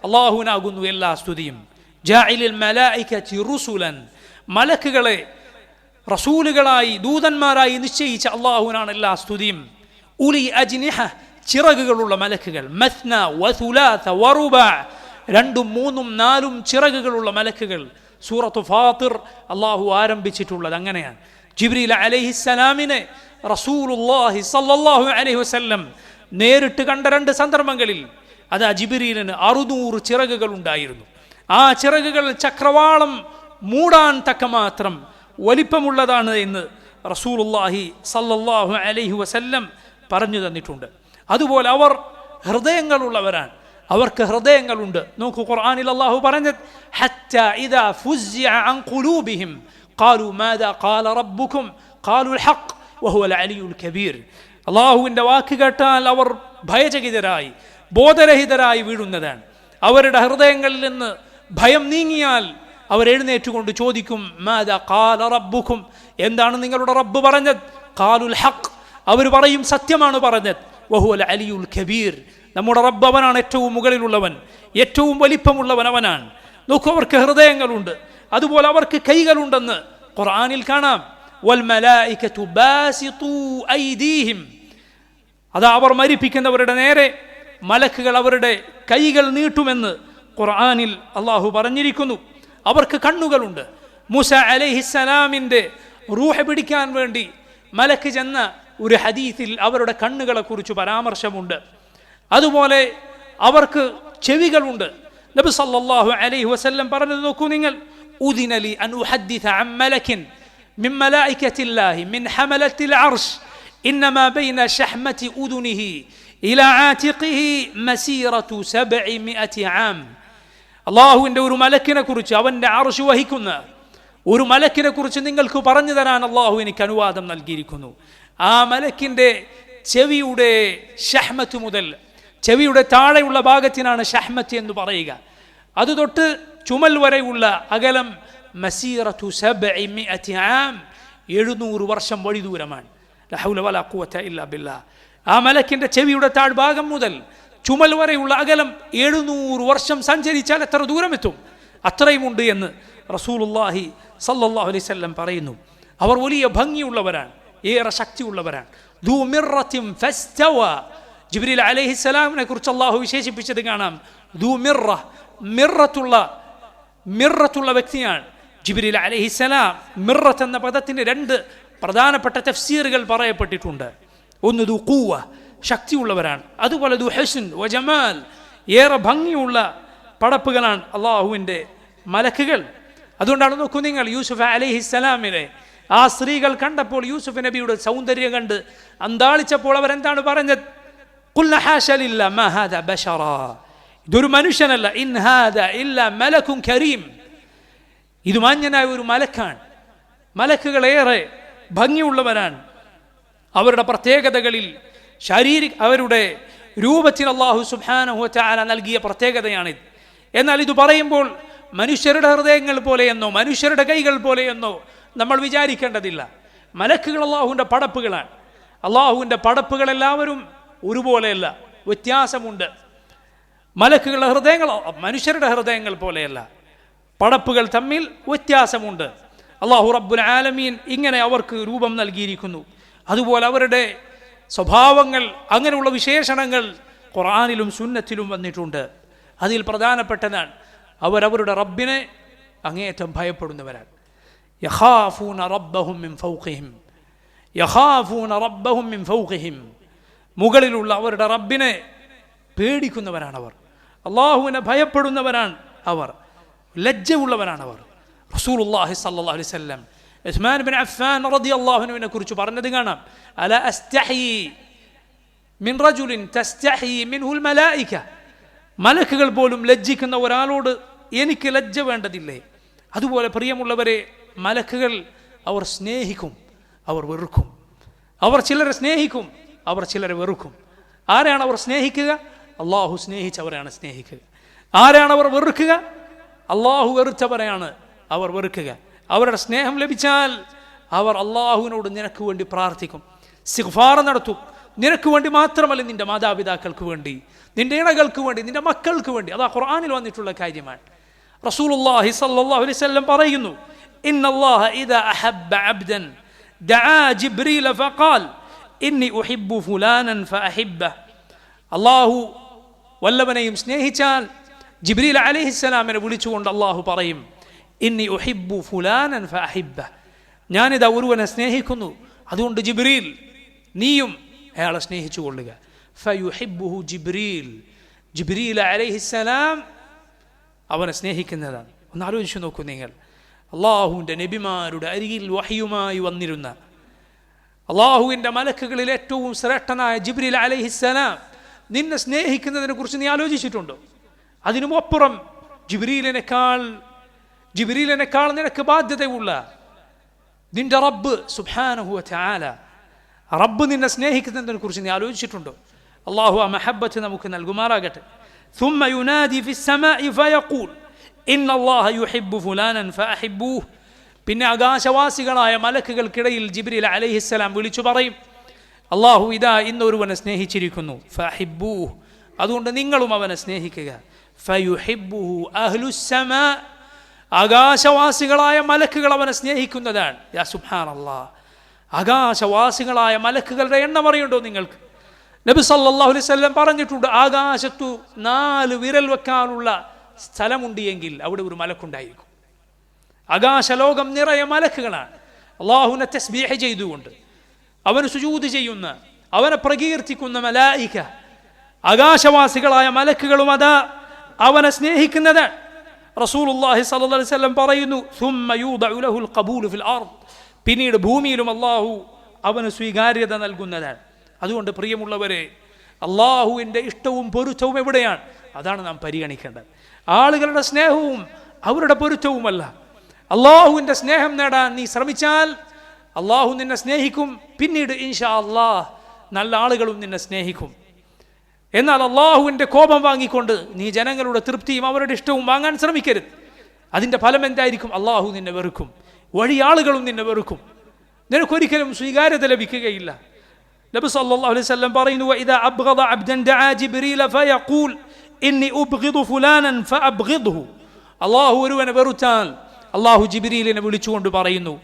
അല്ലാഹുവിനാകുന്നു എല്ലാ സ്തുതിയും. ജാഇലിൽ മലായികതി റുസുലൻ, മലക്കുകളെ റസൂലുകളായി ദൂതന്മാരായി നിശ്ചയിച്ച അല്ലാഹുവിനാണ് എല്ലാ സ്തുതിയും. ഉലി അജ്നിഹ, ചിറകുകളുള്ള മലക്കുകൾ. മത്ന വസുലാസ വറുബാ, 2, 3, 4 ചിറകുകളുള്ള മലക്കുകൾ. സൂറത്തു ഫാത്തിർ അല്ലാഹു ആരംഭിച്ചിട്ടുള്ളത് അങ്ങനെയാണ്. ജിബ്രീൽ അലൈഹിസ്സലാമിനെ റസൂലുള്ളാഹി സ്വല്ലല്ലാഹു അലൈഹി വസല്ലം നേരിട്ട് കണ്ട 2 സന്ദർഭങ്ങളിൽ അതാ ജിബ്രീലിന് 600 ചിറകുകൾ ഉണ്ടായിരുന്നു. ആ ചിറകുകൾ ചക്രവാളം മൂടാൻ തക്കമാത്രം വലിപ്പമുള്ളതാണ് എന്ന് റസൂലുള്ളാഹി സ്വല്ലല്ലാഹു അലൈഹി വസല്ലം പറഞ്ഞു തന്നിട്ടുണ്ട്. അതുപോലെ അവർ ഹൃദയങ്ങളുള്ളവരാണ്, അവർക്ക് ഹൃദയങ്ങളുണ്ട്. നോക്കൂ, ഖുർആനിൽ അല്ലാഹു പറഞ്ഞത് ഹത്താ ഇദാ ഫുസ്സിഅ അൻ ഖുലൂബിഹിം ഖാലൂ മാദാ ഖാല റബ്ബുകും ഖാലുൽ ഹഖ് വഹുവൽ അലിയുൽ കബീർ. അല്ലാഹുവിൻ്റെ വാക്ക് കേട്ടാൽ അവർ ഭയചകിതരായി ബോധരഹിതരായി വീഴുന്നതാണ്. അവരുടെ ഹൃദയങ്ങളിൽ നിന്ന് ഭയം നീങ്ങിയാൽ അവർ എഴുന്നേറ്റുകൊണ്ട് ചോദിക്കും, മാദാ ഖാല റബ്ബുകും, എന്താണ് നിങ്ങളുടെ റബ്ബ് പറഞ്ഞത്? ഖാലുൽ ഹഖ്, അവർ പറയും സത്യമാണ് പറഞ്ഞത്. വഹുവൽ അലിയുൽ കബീർ, നമ്മുടെ റബ്ബ് അവനാണ് ഏറ്റവും മുകളിലുള്ളവൻ, ഏറ്റവും വലിപ്പമുള്ളവൻ അവനാണ്. നോക്കൂ, അവർക്ക് ഹൃദയങ്ങളുണ്ട്, അതുപോലെ അവർക്ക് കൈകളുണ്ടെന്ന് ഖുർആനിൽ കാണാം. വൽ മലായികതു ബാസിതു ഐദീഹിം, അതാ അവർ മരിപ്പിക്കുന്നവരുടെ നേരെ മലക്കുകൾ അവരുടെ കൈകൾ നീട്ടുമെന്ന് ഖുർആനിൽ അല്ലാഹു പറഞ്ഞിരിക്കുന്നു. അവർക്ക് കണ്ണുകളുണ്ട്. മൂസ അലൈഹിസ്സലാമിൻ്റെ റൂഹ് പിടിക്കാൻ വേണ്ടി മലക്ക് ചെന്ന ഒരു ഹദീസിൽ അവരുടെ കണ്ണുകളെ കുറിച്ച് പരാമർശമുണ്ട്. അതുപോലെ അവർക്ക് ചെവികളുണ്ട്. നബി സല്ലല്ലാഹു അലൈഹി വസല്ലം പറഞ്ഞത് നോക്കൂ നിങ്ങൾ, ഉദിന ലി അൻ ഉഹദ്ദിസ അൻ മലകിൻ മിൻ മലായികത്തില്ലാഹി മിൻ ഹമലത്തിൽ അർശ് ഇന്നമാ ബൈന ശഹ്മതി ഉദുനിഹി ഇലാ ആതിഖിഹി മസീറതു 700 ആം. അല്ലാഹുവിൻ്റെ ഒരു മലക്കിനെ കുറിച്ച്, അവൻ്റെ അർശ് വഹിക്കുന്ന ഒരു മലക്കിനെ കുറിച്ച് നിങ്ങൾക്ക് പറഞ്ഞു തരാൻ അല്ലാഹു എനിക്ക് അനുവാദം നൽകിയിരിക്കുന്നു. ആ മലക്കിൻ്റെ ചെവിയുടെ ഷഹ്മത്ത് മുതൽ, ചെവിയുടെ താഴെയുള്ള ഭാഗത്തിനാണ് ഷഹ്മത്ത് എന്ന് പറയുക, അത് തൊട്ട് ചുമൽ വരെയുള്ള അകലം മസീറതു 700 ആം, 700 വർഷം വഴി ദൂരമാണ്. ലാ ഹൗല വലാ ഖുവത ഇല്ലാ ബില്ലാഹ്. ആ മലക്കിൻ്റെ ചെവിയുടെ താഴ്ഭാഗം മുതൽ ചുമൽ വരെയുള്ള അകലം 700 വർഷം സഞ്ചരിച്ചാൽ എത്ര ദൂരമെത്തും? അത്രയുമുണ്ട് എന്ന് റസൂലുള്ളാഹി സല്ലല്ലാഹു അലൈഹി വസല്ലം പറയുന്നു. അവർ വലിയ ഭംഗിയുള്ളവരാണ്, ഏറെ ശക്തിയുള്ളവരാണ്. ദൂ മിർറത്തിൻ ഫസ്തവ. ജിബ്രീൽ അലൈഹിസ്സലാമിനെ കുറിച്ച് അല്ലാഹു വിശേഷിപ്പിച്ചത് കാണാം. ദൂ മിർറ, മിർറത്തുള്ള വ്യക്തിയാണ് ജിബ്രീൽ അലൈഹിസ്സലാം. മിർറത്ത് എന്ന പദത്തിന് 2 പ്രധാനപ്പെട്ട തഫ്സീറുകൾ പറയപ്പെട്ടിട്ടുണ്ട്. ഒന്ന് ദൂ ഖുവ, ശക്തിയുള്ളവരാണ്. അതുപോലെ ദൂ ഹുസ്ൻ വ ജമാൽ, ഏറെ ഭംഗിയുള്ള പടപ്പുകളാണ് അള്ളാഹുവിൻ്റെ മലക്കുകൾ. അതുകൊണ്ടാണ് നോക്കൂ നിങ്ങൾ, യൂസുഫ് അലൈഹിസ്സലാമിനെ ആ സ്ത്രീകൾ കണ്ടപ്പോൾ, യൂസുഫ് നബിയുടെ സൗന്ദര്യം കണ്ട് അന്താളിച്ചപ്പോൾ അവരെന്താണ് പറഞ്ഞത്? ഖുൽന ഹാശ ലില്ലാ മാ ഹാദാ ബശറാ. ഇതൊരു മനുഷ്യനല്ല, ഇൻ ഹാദാ ഇല്ലാ മലകുൻ കരീം. ഇത് മാന്യനായ ഒരു മലക്കാണ്. മലക്കുകൾ ഏറെ ഭംഗിയുള്ളവരാണ്. അവരുടെ പ്രത്യേകതകളിൽ അവരുടെ രൂപത്തിൽ അല്ലാഹു സുബ്ഹാനഹു വ തആല നൽകിയ പ്രത്യേകതയാണിത്. എന്നാൽ ഇത് പറയുമ്പോൾ മനുഷ്യരുടെ ഹൃദയങ്ങൾ പോലെയെന്നോ മനുഷ്യരുടെ കൈകൾ പോലെയെന്നോ നമ്മൾ വിചാരിക്കേണ്ടതില്ല. മലക്കുകൾ അല്ലാഹുവിൻ്റെ പടപ്പുകളാണ്. അല്ലാഹുവിൻ്റെ പടപ്പുകൾ എല്ലാവരും ഒരുപോലെയല്ല, വ്യത്യാസമുണ്ട്. മലക്കുകളുടെ ഹൃദയങ്ങൾ മനുഷ്യരുടെ ഹൃദയങ്ങൾ പോലെയല്ല, പടപ്പുകൾ തമ്മിൽ വ്യത്യാസമുണ്ട്. അല്ലാഹു റബ്ബുൽ ആലമീൻ ഇങ്ങനെ അവർക്ക് രൂപം നൽകിയിരിക്കുന്നു. അതുപോലെ അവരുടെ സ്വഭാവങ്ങൾ, അങ്ങനെയുള്ള വിശേഷണങ്ങൾ ഖുർആനിലും സുന്നത്തിലും വന്നിട്ടുണ്ട്. അതിൽ പ്രധാനപ്പെട്ടതാണ് അവരവരുടെ റബ്ബിനെ അങ്ങേയറ്റം ഭയപ്പെടുന്നവരാണ്. യഖാഫൂന റബ്ബഹും മിൻ ഫൗഖിഹിം, യഖാഫൂന റബ്ബഹും മിൻ ഫൗഖിഹിം. മുകളിലുള്ള അവരുടെ റബ്ബിനെ പേടിക്കുന്നവരാണവർ, അള്ളാഹുവിനെ ഭയപ്പെടുന്നവരാണ് അവർ, ലജ്ജയുള്ളവരാണവർ. റസൂലുള്ളാഹി സ്വല്ലല്ലാഹു അലൈഹി വസല്ലം ഉസ്മാൻ ബിൻ അഫ്ഫാൻ റളിയല്ലാഹു അൻഹുവിനെ കുറിച്ച് പറഞ്ഞത് കാണാം. അലാ അസ്തഹി മിൻ റജുലിൻ തസ്തഹി മിൻഹുൽ മലായിക. മലക്കുകൾ പോലും ലജ്ജിക്കുന്ന ഒരാളോട് എനിക്ക് ലജ്ജ വേണ്ടതില്ലേ? അതുപോലെ പ്രിയമുള്ളവരെ, മലക്കുകൾ അവർ സ്നേഹിക്കും, അവർ വെറുക്കും. അവർ ചിലരെ സ്നേഹിക്കും, അവർ ചിലരെ വെറുക്കും. ആരാണ് അവർ സ്നേഹിക്കുക? അള്ളാഹു സ്നേഹിച്ചവരെയാണ് സ്നേഹിക്കുക. ആരാണ് അവർ വെറുക്കുക? അള്ളാഹു വെറുത്തവരെയാണ് അവർ വെറുക്കുക. അവരുടെ സ്നേഹം ലഭിച്ചാൽ അവർ അള്ളാഹുവിനോട് നിനക്ക് വേണ്ടി പ്രാർത്ഥിക്കും, ഇസ്തിഗ്ഫാർ നടത്തും. നിനക്ക് വേണ്ടി മാത്രമല്ല, നിന്റെ മാതാപിതാക്കൾക്ക് വേണ്ടി, നിന്റെ ഇണകൾക്ക് വേണ്ടി, നിന്റെ മക്കൾക്ക് വേണ്ടി. അതാ ഖുർആനിൽ വന്നിട്ടുള്ള കാര്യമാണ്. റസൂലുള്ളാഹി സ്വല്ലല്ലാഹു അലൈഹി വസല്ലം പറയുന്നു, ഇന്നല്ലാഹ ഇദാ അഹബ്ബ അബ്ദൻ ദആ ജിബ്രീല ഫഖാൽ ഇന്നി ഉഹിബ്ബു ഫുലാനൻ ഫഅഹിബ്ബഹ്. അല്ലാഹു വല്ലവനെയും സ്നേഹിച്ചാൽ ജിബ്രീൽ അലൈഹിസ്സലാമിനെ വിളിച്ചുകൊണ്ട് അല്ലാഹു പറയും, ഇന്നി ഉഹിബ്ബു ഫുലാനൻ ഫഅഹിബ്ബഹ്. ഞാനിതാ ഒരുവനെ സ്നേഹിക്കുന്നു, അതുകൊണ്ട് ജിബ്രീൽ നീയും അയാളെ സ്നേഹിച്ചു കൊള്ളുക. ഫയുഹിബ്ബുഹു ജിബ്രീൽ. ജിബ്രീൽ അലൈഹിസ്സലാം അവനെ സ്നേഹിക്കുന്നതാണ്. ഒന്ന് ആലോചിച്ചു നോക്കൂ നിങ്ങൾ. അള്ളാഹുവിൻ്റെ നബിമാരുടെ അരികിൽ വഹയുമായി വന്നിരുന്ന അള്ളാഹുവിൻ്റെ മലക്കുകളിൽ ഏറ്റവും ശ്രേഷ്ഠനായ ജിബ്രീൽ അലൈഹിസ്സലാം നിന്നെ സ്നേഹിക്കുന്നതിനെ കുറിച്ച് നീ ആലോചിച്ചിട്ടുണ്ടോ? അതിനുമപ്പുറം ജിബ്രീലിനേക്കാൾ നിനക്ക് ബാധ്യതയുള്ള നിന്റെ റബ്ബ് സുബ്ഹാനഹു വ തആല, റബ്ബ് നിന്നെ സ്നേഹിക്കുന്നതിനെ കുറിച്ച് നീ ആലോചിച്ചിട്ടുണ്ടോ? അള്ളാഹു ആ മഹബ്ബത്ത് നമുക്ക് നൽകുമാറാകട്ടെ. ثم ينادي في السماء فيقول إن الله يحب فلانا فأحبوه. പിന്നെ ആകാശവാസികളായ മലക്കുകൾക്കിടയിൽ ജിബ്രീൽ അലൈഹിസ്സലാം വിളിച്ചു പറയും, അള്ളാഹു ഇതാ ഇന്നൊരുവനെ സ്നേഹിച്ചിരിക്കുന്നു, ഫഅഹിബ്ബൂഹ്, അതുകൊണ്ട് നിങ്ങളും അവനെ സ്നേഹിക്കുക. ഫയുഹിബ്ബുഹു അഹ്ലുസ്സമാ. ആകാശവാസികളായ മലക്കുകൾ അവനെ സ്നേഹിക്കുന്നതാണ്. യാ സുബ്ഹാനല്ലാഹ്, ആകാശവാസികളായ മലക്കുകളുടെ എണ്ണം അറിയുണ്ടോ നിങ്ങൾക്ക്? നബി സല്ലല്ലാഹു അലൈഹി വസല്ലം പറഞ്ഞിട്ടുണ്ട്, ആകാശത്തു 4 വിരൽ വെക്കാനുള്ള സ്ഥലമുണ്ട് എങ്കിൽ അവിടെ ഒരു മലക്കുണ്ടായിരിക്കും. ആകാശലോകം നിറയെ മലക്കുകളാണ്. അള്ളാഹുവിനെ തസ്ബീഹ് ചെയ്തുകൊണ്ട് അവന് സുജൂദ് ചെയ്യുന്ന, അവനെ പ്രകീർത്തിക്കുന്ന മലായിക, ആകാശവാസികളായ മലക്കുകളും അതാ അവനെ സ്നേഹിക്കുന്നത്. റസൂലുള്ളാഹി സ്വല്ലല്ലാഹു അലൈഹി വസല്ലം പറയുന്നു, ثم يوضع له القبول في الارض. പിന്നീട് ഭൂമിയിലും അള്ളാഹു അവന് സ്വീകാര്യത നൽകുന്നതാണ്. അതുകൊണ്ട് പ്രിയമുള്ളവരെ, അള്ളാഹുവിൻ്റെ ഇഷ്ടവും പൊരുത്തവും എവിടെയാണ്? അതാണ് നാം പരിഗണിക്കേണ്ടത്. ആളുകളുടെ സ്നേഹവും അവരുടെ പൊരുത്തവുമല്ല. അള്ളാഹുവിൻ്റെ സ്നേഹം നേടാൻ നീ ശ്രമിച്ചാൽ അള്ളാഹു നിന്നെ സ്നേഹിക്കും. പിന്നീട് ഇൻഷാ അള്ളാഹ് നല്ല ആളുകളും നിന്നെ സ്നേഹിക്കും. എന്നാൽ അള്ളാഹുവിൻ്റെ കോപം വാങ്ങിക്കൊണ്ട് നീ ജനങ്ങളുടെ തൃപ്തിയും അവരുടെ ഇഷ്ടവും വാങ്ങാൻ ശ്രമിക്കരുത്. അതിൻ്റെ ഫലം എന്തായിരിക്കും? അള്ളാഹു നിന്നെ വെറുക്കും, വഴി ആളുകളും നിന്നെ വെറുക്കും, നിനക്കൊരിക്കലും സ്വീകാര്യത ലഭിക്കുകയില്ല. നബി സല്ലല്ലാഹു അലൈഹി വസല്ലം പറയുന്നു, വഇദാ അബ്ഗദ അബ്ദൻ ദഅ ജിബ്രീല ഫയഖൂൽ ഇന്നി ഉബ്ഗിദു ഫുലാനൻ ഫഅബ്ഗിദ്ഹു. അള്ളാഹു ഒരുവനെ വെറുത്താൽ അള്ളാഹു ജിബ്രീലിനെ വിളിച്ചുകൊണ്ട് പറയുന്നു,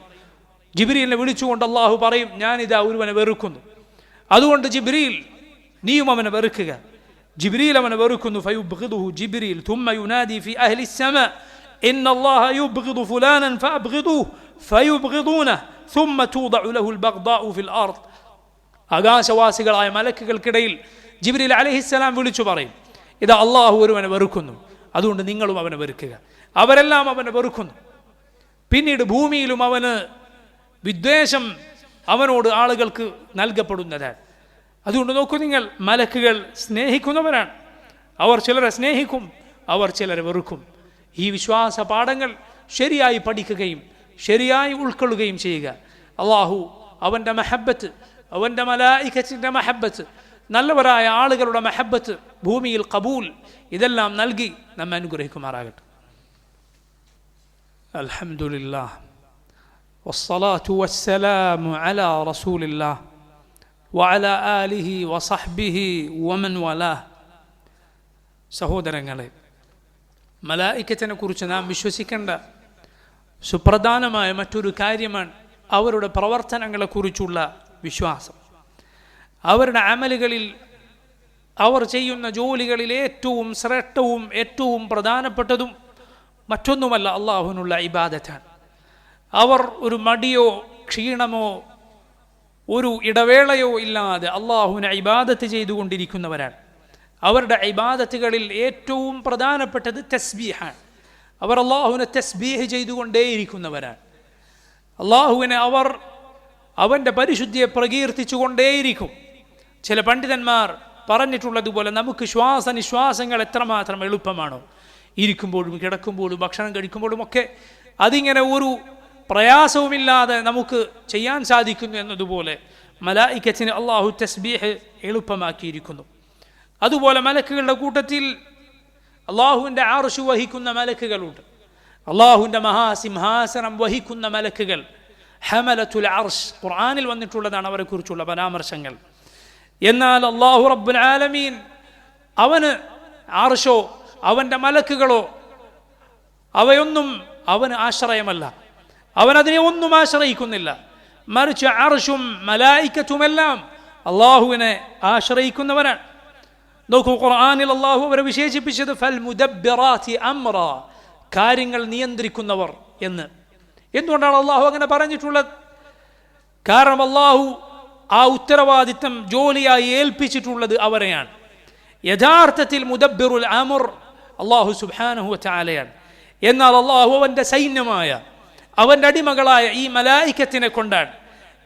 ജിബ്രീലിനെ വിളിച്ചുകൊണ്ട് അള്ളാഹു പറയും, ഞാനിതാ ഒരുവനെ വെറുക്കുന്നു, അതുകൊണ്ട് ജിബ്രീൽ നീയും അവനെ വെറുക്കുക. ജിബ്രീൽ അവനെ വെറുക്കുന്നു. ഫയുബ്ഗിദുഹു ജിബ്രീൽ ثم ينادي في أهل السماء إن الله يبغض فلانا فأبغضوه فيبغضونه ثم توضع له البغضاء في الأرض. ആകാശവാസികളായ മലക്കുകൾക്കിടയിൽ ജിബ്രീൽ അലൈഹിസ്സലാം വിളിച്ചു പറയും, ഇതാ അള്ളാഹു ഒരുവനെ വെറുക്കുന്നു, അതുകൊണ്ട് നിങ്ങളും അവനെ വെറുക്കുക. അവരെല്ലാം അവനെ വെറുക്കുന്നു. പിന്നീട് ഭൂമിയിലും അവന് വിദ്വേഷം അവനോട് ആളുകൾക്ക് നൽകപ്പെടുന്നതാണ്. അതുകൊണ്ട് നോക്കൂ നിങ്ങൾ, മലക്കുകൾ സ്നേഹിക്കുന്നവരാണ്. അവർ ചിലരെ സ്നേഹിക്കും, അവർ ചിലരെ വെറുക്കും. ഈ വിശ്വാസ പാഠങ്ങൾ ശരിയായി പഠിക്കുകയും ശരിയായി ഉൾക്കൊള്ളുകയും ചെയ്യുക. അള്ളാഹു അവൻ്റെ മഹബത്ത്, അവൻ്റെ മലായികത്തിൻ്റെ മഹബത്ത്, നല്ലവരായ ആളുകളുടെ മഹബത്ത്, ഭൂമിയിൽ ഖബൂൽ, ഇതെല്ലാം നൽകി നമ്മെ അനുഗ്രഹിക്കുമാറാകട്ടെ. അൽഹംദുലില്ലാഹ് വസ്സലാത്തു വസ്സലാമു അലാ റസൂലില്ലാഹ് വഅലാ ആലിഹി വസഹ്ബിഹി വമൻ വലാഹ്. സഹോദരങ്ങളെ, മലായികത്തിനെ കുറിച്ച് നാം വിശ്വസിക്കേണ്ട സുപ്രധാനമായ മറ്റൊരു കാര്യമാണ് അവരുടെ പ്രവർത്തനങ്ങളെക്കുറിച്ചുള്ള വിശ്വാസം. അവരുടെ അമലുകളിൽ, അവർ ചെയ്യുന്ന ജോലികളിൽ ഏറ്റവും ശ്രേഷ്ഠവും ഏറ്റവും പ്രധാനപ്പെട്ടതും മറ്റൊന്നുമല്ല, അള്ളാഹുവിനുള്ള ഇബാദത്താണ്. അവർ ഒരു മടിയോ ക്ഷീണമോ ഒരു ഇടവേളയോ ഇല്ലാതെ അള്ളാഹുവിനെ ഇബാദത്ത് ചെയ്തുകൊണ്ടിരിക്കുന്നവരാണ്. അവരുടെ ഇബാദത്തുകളിൽ ഏറ്റവും പ്രധാനപ്പെട്ടത് തസ്ബീഹാണ്. അവർ അള്ളാഹുവിനെ തസ്ബീഹ് ചെയ്തുകൊണ്ടേയിരിക്കുന്നവരാണ്. അള്ളാഹുവിനെ അവർ അവൻ്റെ പരിശുദ്ധിയെ പ്രകീർത്തിച്ചുകൊണ്ടേയിരിക്കും. ചില പണ്ഡിതന്മാർ പറഞ്ഞിട്ടുള്ളതുപോലെ നമുക്ക് ശ്വാസനിശ്വാസങ്ങൾ എത്രമാത്രം എളുപ്പമാണോ, ഇരിക്കുമ്പോഴും കിടക്കുമ്പോഴും ഭക്ഷണം കഴിക്കുമ്പോഴും ഒക്കെ അതിങ്ങനെ ഒരു പ്രയാസവുമില്ലാതെ നമുക്ക് ചെയ്യാൻ സാധിക്കുന്നു എന്നതുപോലെ മലായികത്തിന് അള്ളാഹു തസ്ബീഹ് എളുപ്പമാക്കിയിരിക്കുന്നു. അതുപോലെ മലക്കുകളുടെ കൂട്ടത്തിൽ അള്ളാഹുവിൻ്റെ അർശ് വഹിക്കുന്ന മലക്കുകളുണ്ട്. അള്ളാഹുവിൻ്റെ മഹാസിംഹാസനം വഹിക്കുന്ന മലക്കുകൾ, ഹമലത്തുൽ അർശ്, ഖുർആനിൽ വന്നിട്ടുള്ളതാണ് അവരെക്കുറിച്ചുള്ള പരാമർശങ്ങൾ. എന്നാൽ അള്ളാഹു റബ്ബുൽ ആലമീൻ അവന് അർശോ അവൻ്റെ മലക്കുകളോ അവയൊന്നും അവന് ആശ്രയമല്ല. അവനതിനെ ഒന്നും ആശ്രയിക്കുന്നില്ല. മറിച്ച് അർശും മലായികത്തുമെല്ലാം അള്ളാഹുവിനെ ആശ്രയിക്കുന്നവരാണ്. നോക്കൂ, ഖുർആനിൽ അള്ളാഹു അവരെ വിശേഷിപ്പിച്ചത് ഫൽ മുദബ്ബിറാത്തി അംറ, കാര്യങ്ങൾ നിയന്ത്രിക്കുന്നവർ എന്ന്. എന്തുകൊണ്ടാണ് അള്ളാഹു അങ്ങനെ പറഞ്ഞിട്ടുള്ളത്? കാരണം അള്ളാഹു ആ ഉത്തരവാദിത്തം ജോലിയായി ഏൽപ്പിച്ചിട്ടുള്ളത് അവരെയാണ്. യഥാർത്ഥത്തിൽ മുദബ്ബിറുൽ അംർ അള്ളാഹു സുബ്ഹാനഹു വതആലയാണ്. എന്നാൽ അള്ളാഹു അവൻ്റെ സൈന്യമായ, അവൻ്റെ അടിമകളായ ഈ മലായികത്തിനെ കൊണ്ടാണ്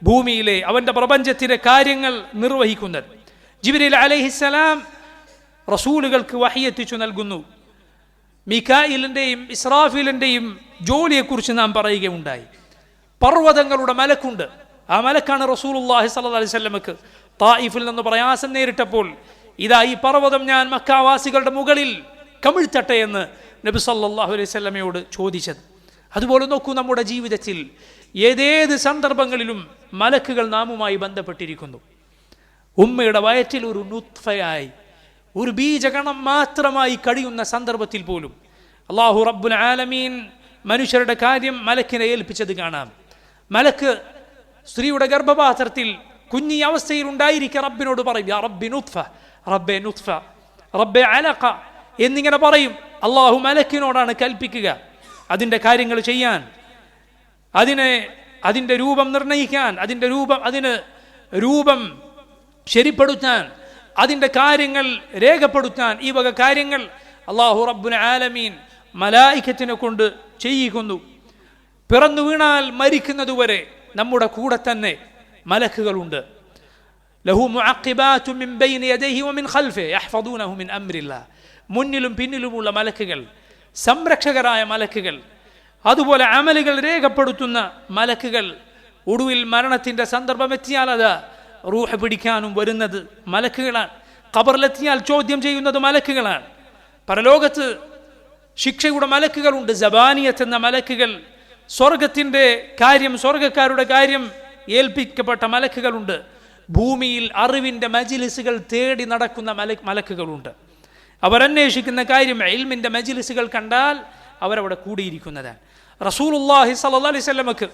ഭൂമിയിലെ അവൻ്റെ പ്രപഞ്ചത്തിലെ കാര്യങ്ങൾ നിർവഹിക്കുന്നത്. ജിബ്രീൽ അലൈഹിസ്സലാം റസൂലുകൾക്ക് വഹി എത്തിച്ചു നൽകുന്നു. മികായിലിൻ്റെയും ഇസ്രാഫീലിൻ്റെയും ജോലിയെക്കുറിച്ച് നാം പറയുകയുണ്ടായി. പർവ്വതങ്ങളുടെ മലക്കുണ്ട്. ആ മലക്കാണ് റസൂലുള്ളാഹി സ്വല്ലല്ലാഹി അലൈഹി വസല്ലമക്ക് തായിഫിൽ നിന്ന് പ്രയാസം നേരിട്ടപ്പോൾ, ഇതാ ഈ പർവ്വതം ഞാൻ മക്കാവാസികളുടെ മുകളിൽ കമിഴ്ത്തട്ടെ എന്ന് നബി സല്ലല്ലാഹു അലൈഹി വസല്ലമയോട് ചോദിച്ചത്. അതുപോലെ നോക്കൂ, നമ്മുടെ ജീവിതത്തിൽ ഏതേത് സന്ദർഭങ്ങളിലും മലക്കുകൾ നാമുമായി ബന്ധപ്പെട്ടിരിക്കുന്നു. ഉമ്മയുടെ വയറ്റിൽ ഒരു നുത്ഫയായി, ഒരു ബീജഗണം മാത്രമായി കഴിയുന്ന സന്ദർഭത്തിൽ പോലും അള്ളാഹു റബ്ബുൽ ആലമീൻ മനുഷ്യരുടെ കാര്യം മലക്കിനെ ഏൽപ്പിച്ചത് കാണാം. മലക്ക് സ്ത്രീയുടെ ഗർഭപാത്രത്തിൽ കുഞ്ഞി അവസ്ഥയിൽ ഉണ്ടായിരിക്കെ റബ്ബിനോട് പറയും, യാ റബ്ബി നുത്ഫ, റബ്ബെ നുത്ഫ, റബ്ബെ അലഖ എന്നിങ്ങനെ പറയും. അള്ളാഹു മലക്കിനോടാണ് കൽപ്പിക്കുക അതിൻ്റെ കാര്യങ്ങൾ ചെയ്യാൻ, അതിൻ്റെ രൂപം നിർണയിക്കാൻ, അതിന് രൂപം ശരിപ്പെടുത്താൻ, അതിൻ്റെ കാര്യങ്ങൾ രേഖപ്പെടുത്താൻ. ഈ വക കാര്യങ്ങൾ അള്ളാഹു റബ്ബുൽ ആലമീൻ മലായികത്തിനെ കൊണ്ട് ചെയ്യിക്കുന്നു. പിറന്നു വീണാൽ മരിക്കുന്നതുവരെ നമ്മുടെ കൂടെ തന്നെ മലക്കുകളുണ്ട്. ലഹു മുഅഖിബാതു മിൻ ബൈനി യദൈഹി വമിൻ ഖൽഫിഹി യഹ്ഫദൂനഹു മിൻ അംരില്ലാഹ്. മുന്നിലും പിന്നിലുമുള്ള മലക്കുകൾ, സംരക്ഷകരായ മലക്കുകൾ, അതുപോലെ അമലുകൾ രേഖപ്പെടുത്തുന്ന മലക്കുകൾ. ഒടുവിൽ മരണത്തിൻ്റെ സന്ദർഭം എത്തിയാൽ അത് റൂഹ് പിടിക്കാനും വരുന്നത് മലക്കുകളാണ്. ഖബറിലെത്തിയാൽ ചോദ്യം ചെയ്യുന്നത് മലക്കുകളാണ്. പരലോകത്ത് ശിക്ഷയുടെ മലക്കുകളുണ്ട്, ജബാനിയത്ത് എന്ന മലക്കുകൾ. സ്വർഗത്തിൻ്റെ കാര്യം, സ്വർഗക്കാരുടെ കാര്യം ഏൽപ്പിക്കപ്പെട്ട മലക്കുകളുണ്ട്. ഭൂമിയിൽ അറിവിൻ്റെ മജ്ലിസുകൾ തേടി നടക്കുന്ന മലക്കുകളുണ്ട്. അവരന്വേഷിക്കുന്ന കാര്യം ഇൽമിൻ്റെ മജ്ലിസുകൾ കണ്ടാൽ അവരവിടെ കൂടിയിരിക്കുന്നതാണ്. റസൂലുള്ളാഹി സ്വല്ലല്ലാഹി അലൈഹി വസല്ലമക്ക്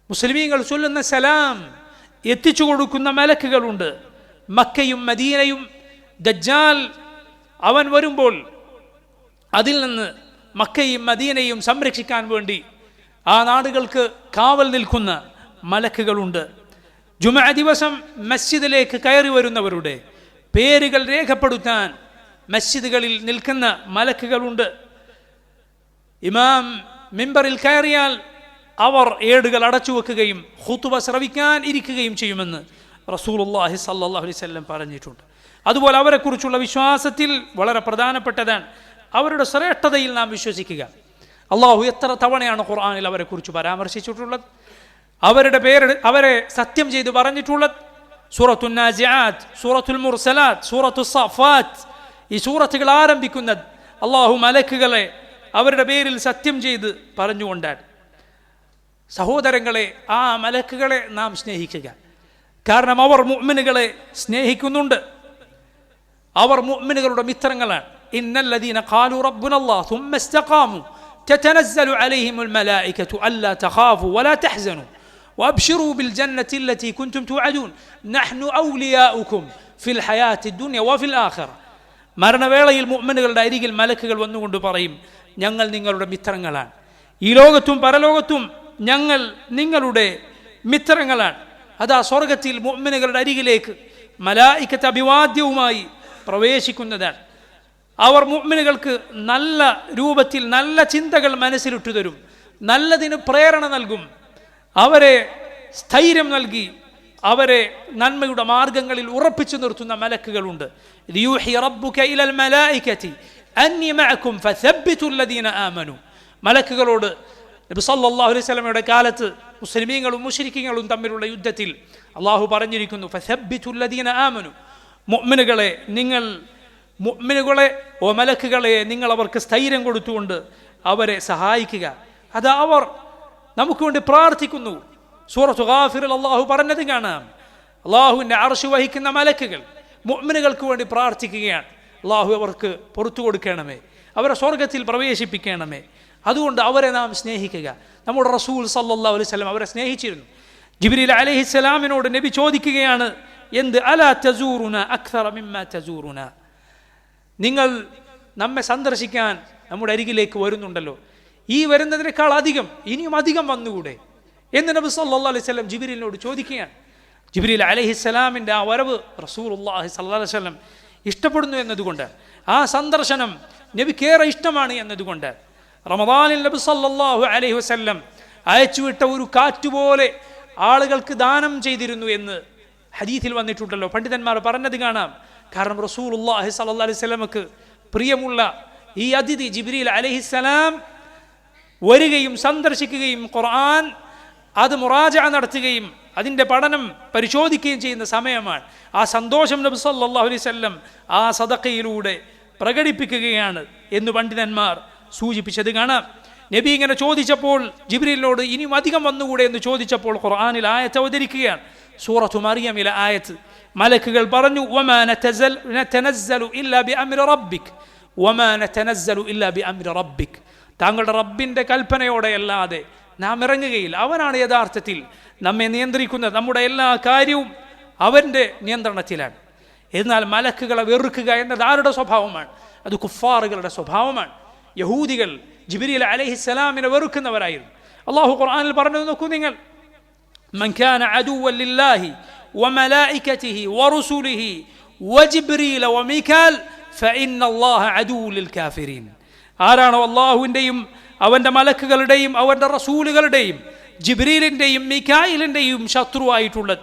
മുസ്ലിമീങ്ങൾ ചൊല്ലുന്ന സലാം എത്തിച്ചു കൊടുക്കുന്ന മലക്കുകളുണ്ട്. മക്കയും മദീനയും ദജ്ജാൽ അവൻ വരുമ്പോൾ അതിൽ നിന്ന് മക്കയും മദീനയും സംരക്ഷിക്കാൻ വേണ്ടി ആ നാടുകൾക്ക് കാവൽ നിൽക്കുന്ന മലക്കുകളുണ്ട്. ജുമുഅ ദിവസം മസ്ജിദിലേക്ക് കയറി വരുന്നവരുടെ പേരുകൾ രേഖപ്പെടുത്താൻ മസ്ജിദുകളിൽ നിൽക്കുന്ന മലക്കുകളുണ്ട്. ഇമാം മിമ്പറിൽ കയറിയാൽ അവർ ഏടുകൾ അടച്ചു വെക്കുകയും ഖുതുബ ശ്രവിക്കാൻ ഇരിക്കുകയും ചെയ്യുമെന്ന് റസൂലുള്ളാഹി സ്വല്ലല്ലാഹു അലൈഹി വസല്ലം പറഞ്ഞിട്ടുണ്ട്. അതുപോലെ അവരെക്കുറിച്ചുള്ള വിശ്വാസത്തിൽ വളരെ പ്രധാനപ്പെട്ടതാണ് അവരുടെ ശ്രേഷ്ഠതയിൽ നാം വിശ്വസിക്കുക. അള്ളാഹു എത്ര തവണയാണ് ഖുർആനിൽ അവരെക്കുറിച്ച് പരാമർശിച്ചിട്ടുള്ളത്, അവരെ സത്യം ചെയ്ത് പറഞ്ഞിട്ടുള്ളത്. സൂറത്തുൻ നാസിആത്ത്, സൂറത്തുൽ മുർസലാത്ത്, സൂറത്തുസ് സഫാത്ത്, ഈ സൂറത്തുകൾ ആരംഭിക്കുന്നത് അള്ളാഹു മലക്കുകളെ അവരുടെ പേരിൽ സത്യം ചെയ്ത് പറഞ്ഞുകൊണ്ടാണ്. സഹോദരങ്ങളെ, ആ മലക്കുകളെ നാം സ്നേഹിക്കുക. കാരണം അവർ മുഅ്മിനുകളെ സ്നേഹിക്കുന്നുണ്ട്. അവർ മുഅ്മിനുകളുടെ മിത്രങ്ങളാണ്. ഇന്നല്ലദീന ഖാലു റബ്ബുനല്ലാഹ് സുമ്മ ഇസ്തഖാമു തതനസ്സലു അലൈഹിമുൽ മലായികതു അല്ലാ തഖാഫു വലാ തഹ്സനു വഅബ്ശിറൂ ബിൽ ജന്നത്തി അല്ലതി കുൻതും തുഅദൂൻ നഹ്നു ഔലിയാഉകും ഫിൽ ഹയാത്തി ദുനിയ വഫിൽ ആഖിറ. മരണവേളയിൽ മുഅ്മിനുകളുടെ അരികിൽ മലക്കുകൾ വന്നുകൊണ്ട് പറയും, ഞങ്ങൾ നിങ്ങളുടെ മിത്രങ്ങളാണ്, ഈ ലോകത്തും പരലോകത്തും ഞങ്ങൾ നിങ്ങളുടെ മിത്രങ്ങളാണ്. അതാ സ്വർഗത്തിൽ മുഅ്മിനുകളുടെ അരികിലേക്ക് മലായികത്ത് അഭിവാദ്യവുമായി പ്രവേശിക്കുന്നതാണ്. അവർ മുഅ്മിനുകൾക്ക് നല്ല രൂപത്തിൽ നല്ല ചിന്തകൾ മനസ്സിലിട്ടു തരും, നല്ലതിന് പ്രേരണ നൽകും, അവരെ സ്ഥൈര്യം നൽകി അവരെ നന്മയുടെ മാർഗങ്ങളിൽ ഉറപ്പിച്ചു നിർത്തുന്ന മലക്കുകളുണ്ട്. യൂഹി റബ്ബുക ഇലൽ മലായികതി അന്നി മഅകും ഫസബ്ബിതു അല്ലദീന ആമനു. മലക്കുകളോട് നബി സല്ലല്ലാഹു അലൈഹി വസല്ലമയുടെ കാലത്ത് മുസ്ലിമീങ്ങളും മുശ്രിക്കീങ്ങളും തമ്മിലുള്ള യുദ്ധത്തിൽ അള്ളാഹു പറഞ്ഞിരിക്കുന്നു, ഫസബ്ബിതു അല്ലദീന ആമനു, മുഅ്മിനുകളെ ഓ മലക്കുകളെ നിങ്ങൾ അവർക്ക് സ്ഥൈര്യം കൊടുത്തുകൊണ്ട് അവരെ സഹായിക്കുക. അത് അവർ നമുക്ക് വേണ്ടി പ്രാർത്ഥിക്കുന്നു. സൂറത്തു ഗാഫിറിൽ അള്ളാഹു പറഞ്ഞത് കാണാം, അള്ളാഹുവിൻ്റെ അർശ് വഹിക്കുന്ന മലക്കുകൾ മുഅ്മിനുകൾക്ക് വേണ്ടി പ്രാർത്ഥിക്കുകയാണ്. അള്ളാഹു അവർക്ക് പുറത്തു കൊടുക്കണമേ, അവരെ സ്വർഗത്തിൽ പ്രവേശിപ്പിക്കണമേ. അതുകൊണ്ട് അവരെ നാം സ്നേഹിക്കുക. നമ്മുടെ റസൂൽ സല്ലല്ലാഹു അലൈഹി വസല്ലം അവരെ സ്നേഹിച്ചിരുന്നു. ജിബ്രീൽ അലൈഹിസ്സലാമിനോട് നബി ചോദിക്കുകയാണ്, എന്ത് അലാ തസൂറുന അക്സറ മിമ്മാ തസൂറുന, നിങ്ങൾ നമ്മെ സന്ദർശിക്കാൻ നമ്മുടെ അരികിലേക്ക് വരുന്നുണ്ടല്ലോ, ഈ വരുന്നതിനേക്കാൾ അധികം ഇനിയും അധികം വന്നുകൂടെ എന്ന് നബി സല്ലല്ലാഹു അലൈഹി വസല്ലം ജിബ്രീലിനോട് ചോദിക്കുകയാണ്. ജിബ്രീൽ അലൈഹിസ്സലാമിൻ്റെ ആ വരവ് റസൂലുള്ളാഹി സ്വല്ലല്ലാഹു അലൈഹി വസല്ലം ഇഷ്ടപ്പെടുന്നു എന്നതുകൊണ്ട്, ആ സന്ദർശനം നബിക്കേറെ ഇഷ്ടമാണ് എന്നതുകൊണ്ട് റമദാനിൽ നബി സല്ലല്ലാഹു അലൈഹി വസല്ലം അയച്ചുവിട്ട ഒരു കാറ്റുപോലെ ആളുകൾക്ക് ദാനം ചെയ്തിരുന്നു എന്ന് ഹദീസിൽ വന്നിട്ടുണ്ടല്ലോ. പണ്ഡിതന്മാർ പറഞ്ഞത് കാണാം. കാരണം റസൂലുള്ളാഹി സ്വല്ലല്ലാഹു അലൈഹി വസല്ലമക്ക് പ്രിയമുള്ള ഈ അതിഥി ജിബ്രീൽ അലൈഹിസ്സലാം വരികയും സന്ദർശിക്കുകയും ഖുർആൻ അത് മുറാജഅ നടത്തുകയും അതിൻ്റെ പഠനം പരിശോധിക്കുകയും ചെയ്യുന്ന സമയമാണ്. ആ സന്തോഷം നബി സല്ലല്ലാഹു അലൈഹി വസല്ലം ആ സദഖയിലൂടെ പ്രകടിപ്പിക്കുകയാണ് എന്ന് പണ്ഡിതന്മാർ സൂചിപ്പിച്ചത് കാണാം. നബി ഇങ്ങനെ ചോദിച്ചപ്പോൾ, ജിബ്രീലിനോട് ഇനിയും അധികം വന്നുകൂടെ എന്ന് ചോദിച്ചപ്പോൾ ഖുർആനിൽ ആയത്ത് അവതരിക്കുകയാണ്. സൂറത്തു മറിയമിലെ ആയത്ത്. മലക്കുകൾ പറഞ്ഞു, വമാ നതനസ്സലു ഇല്ലാ ബിഅംരി റബ്ബിക് വമാ നതനസ്സലു ഇല്ലാ ബിഅംരി റബ്ബിക്, താങ്കളുടെ റബ്ബിൻ്റെ കൽപ്പനയോടെയല്ലാതെ നാം ഇറങ്ങുകയില്ല. അവനാണ് യഥാർത്ഥത്തിൽ നമ്മെ നിയന്ത്രിക്കുന്നത്, നമ്മുടെ എല്ലാ കാര്യവും അവൻ്റെ നിയന്ത്രണത്തിലാണ്. എന്നാൽ മലക്കുകളെ വെറുക്കുക എന്നത് ആരുടെ സ്വഭാവമാണ്? അത് കുഫാറുകളുടെ സ്വഭാവമാണ്. യഹൂദികൾ ജിബ്രീൽ അലൈഹിസ്സലാമിനെ വെറുക്കുന്നവരായിരുന്നു. അള്ളാഹു ഖുർആനിൽ പറഞ്ഞു നോക്കൂ നിങ്ങൾ, മൻ കാന അദുവ്വൻ ലില്ലാഹി വമലായികതിഹി വറുസുലിഹി വജിബ്രീല വമീകാൽ ഫഇന്നല്ലാഹ അദുവ്വുൻ ലിൽ കാഫിരീൻ. ആരാണോ അള്ളാഹുവിൻ്റെയും അവൻ്റെ മലക്കുകളുടെയും അവൻ്റെ റസൂലുകളുടെയും ജിബ്രീലിൻ്റെയും മീകായിലിൻ്റെയും ശത്രുവായിട്ടുള്ളത്,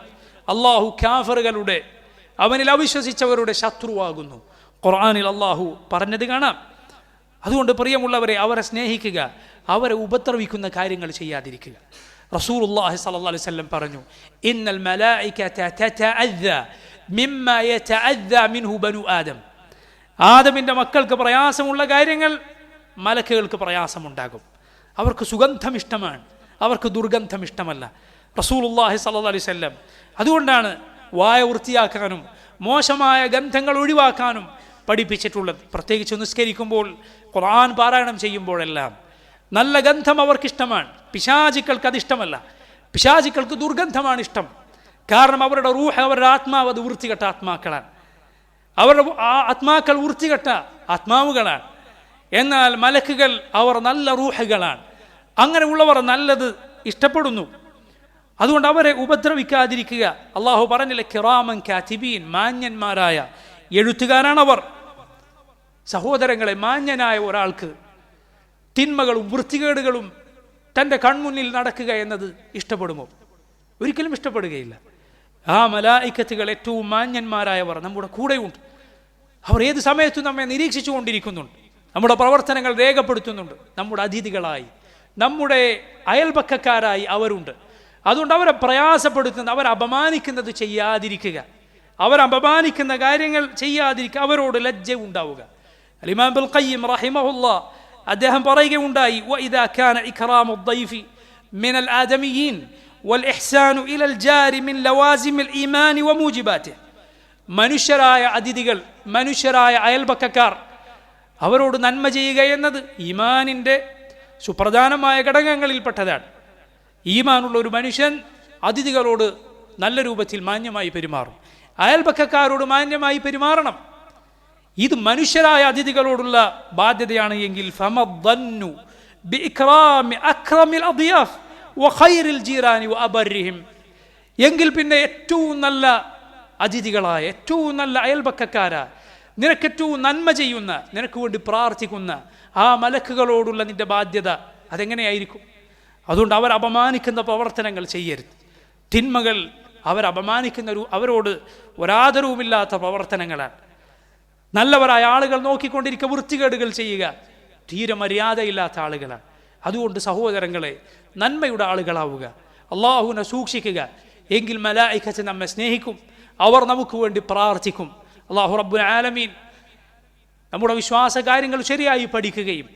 അള്ളാഹു കാഫറുകളുടെ, അവനിൽ അവിശ്വസിച്ചവരുടെ ശത്രുവാകുന്നു. ഖുർആനിൽ അള്ളാഹു പറഞ്ഞത് കാണാം. അതുകൊണ്ട് പ്രിയമുള്ളവരെ, അവരെ സ്നേഹിക്കുക, അവരെ ഉപദ്രവിക്കുന്ന കാര്യങ്ങൾ ചെയ്യാതിരിക്കുക. റസൂലുള്ളാഹി സ്വല്ലല്ലാഹു അലൈഹി വസല്ലം പറഞ്ഞു, ഇന്നൽ മലായികത തതഅദ്ദ മിമ്മാ യതഅദ്ദ മിൻഹു ബനു ആദം. ആദമിൻ്റെ മക്കൾക്ക് പ്രയാസമുള്ള കാര്യങ്ങൾ മലക്കുകൾക്ക് പ്രയാസമുണ്ടാകും. അവർക്ക് സുഗന്ധം ഇഷ്ടമാണ്, അവർക്ക് ദുർഗന്ധം ഇഷ്ടമല്ല. റസൂലുള്ളാഹി സ്വല്ലല്ലാഹു അലൈഹി വസല്ലം അതുകൊണ്ടാണ് വായ വൃത്തിയാക്കാനും മോശമായ ഗന്ധങ്ങൾ ഒഴിവാക്കാനും പഠിപ്പിച്ചിട്ടുള്ളത്. പ്രത്യേകിച്ച് നിസ്കരിക്കുമ്പോൾ, ഖുർആൻ പാരായണം ചെയ്യുമ്പോഴെല്ലാം നല്ല ഗന്ധം അവർക്കിഷ്ടമാണ്. പിശാചുക്കൾക്ക് അതിഷ്ടമല്ല. പിശാചുക്കൾക്ക് ദുർഗന്ധമാണ് ഇഷ്ടം. കാരണം അവരുടെ റൂഹ്, അവരുടെ ആത്മാവ് അത് വൃത്തികെട്ട ആത്മാക്കളാണ്. അവരുടെ ആത്മാക്കൾ വൃത്തികെട്ട ആത്മാവുകളാണ്. എന്നാൽ മലക്കുകൾ അവർ നല്ല റൂഹുകളാണ്. അങ്ങനെയുള്ളവർ നല്ലത് ഇഷ്ടപ്പെടുന്നു. അതുകൊണ്ട് അവരെ ഉപദ്രവിക്കാതിരിക്കുക. അള്ളാഹു പറഞ്ഞില്ലേ, കിറാമൻ കാതിബീൻ, മാന്യന്മാരായ എഴുത്തുകാരാണവർ. സഹോദരങ്ങളെ, മാന്യനായ ഒരാൾക്ക് തിന്മകളും വൃത്തികേടുകളും തൻ്റെ കൺമുന്നിൽ നടക്കുക എന്നത് ഇഷ്ടപ്പെടുമോ? ഒരിക്കലും ഇഷ്ടപ്പെടുകയില്ല. ആ മലായിക്കത്തുകൾ, ഏറ്റവും മാന്യന്മാരായവർ നമ്മുടെ കൂടെയുണ്ട്. അവർ ഏത് സമയത്തും നമ്മെ നിരീക്ഷിച്ചു കൊണ്ടിരിക്കുന്നുണ്ട്. നമ്മുടെ പ്രവർത്തനങ്ങൾ രേഖപ്പെടുത്തുന്നുണ്ട്. നമ്മുടെ അതിഥികളായി, നമ്മുടെ അയൽപക്കക്കാരായി അവരുണ്ട്. അതുകൊണ്ട് അവരെ പ്രയാസപ്പെടുത്തുന്ന, അവരെ അപമാനിക്കുന്നത് ചെയ്യാതിരിക്കുക. അവരപമാനിക്കുന്ന കാര്യങ്ങൾ ചെയ്യാതിരിക്കുക. അവരോട് ലജ്ജ ഉണ്ടാവുക. ഇമാം ഇബ്നുൽ ഖയ്യിം റഹിമഹുല്ലാ അദ്ദേഹം പറയുകയുണ്ടായി, വഇദാ കാന ഇക്റാമു الضيف من الآدميين والإحسان إلى الجار من لوازم الإيمان وموجباته. മനുഷ്യരായ അതിഥികൾ, മനുഷ്യരായ അയൽപക്കക്കാർ, അവരോട് നന്മ ചെയ്യുക എന്നത് ഈമാനിൻ്റെ സുപ്രധാനമായ ഘടകങ്ങളിൽപ്പെട്ടതാണ്. ഈമാനുള്ള ഒരു മനുഷ്യൻ അതിഥികളോട് നല്ല രൂപത്തിൽ മാന്യമായി പെരുമാറും. അയൽപക്കക്കാരോട് മാന്യമായി പെരുമാറണം. ഇത് മനുഷ്യരായ അതിഥികളോടുള്ള ബാധ്യതയാണ് എങ്കിൽ ഫമദ്ദന്നു ബിഇക്റാമി അക്രമിൽ അദിയാഫ് വഖൈറിൽ ജീറാനി വഅബർരിഹിം, എങ്കിൽ പിന്നെ ഏറ്റവും നല്ല അതിഥികളായ, ഏറ്റവും നല്ല അയൽപക്കക്കാരായ, നിനക്ക് ഏറ്റവും നന്മ ചെയ്യുന്ന, നിനക്ക് വേണ്ടി പ്രാർത്ഥിക്കുന്ന ആ മലക്കുകളോടുള്ള നിന്റെ ബാധ്യത അതെങ്ങനെയായിരിക്കും? അതുകൊണ്ട് അവർ അപമാനിക്കുന്ന പ്രവർത്തനങ്ങൾ ചെയ്യരുത്. തിന്മകൾ അവരപമാനിക്കുന്ന, അവരോട് ഒരാദരവുമില്ലാത്ത പ്രവർത്തനങ്ങളാണ്. നല്ലവരായ ആളുകൾ നോക്കിക്കൊണ്ടിരിക്കുക, വൃത്തികേടുകൾ ചെയ്യുക തീരെ മര്യാദയില്ലാത്ത ആളുകളാണ്. അതുകൊണ്ട് സഹോദരങ്ങളെ, നന്മയുടെ ആളുകളാവുക, അള്ളാഹുവിനെ സൂക്ഷിക്കുക. എങ്കിൽ മലായികത്ത് നമ്മെ സ്നേഹിക്കും, അവർ നമുക്ക് വേണ്ടി പ്രാർത്ഥിക്കും. അള്ളാഹു റബ്ബുൽ ആലമീൻ നമ്മുടെ വിശ്വാസ കാര്യങ്ങൾ ശരിയായി പഠിക്കുകയും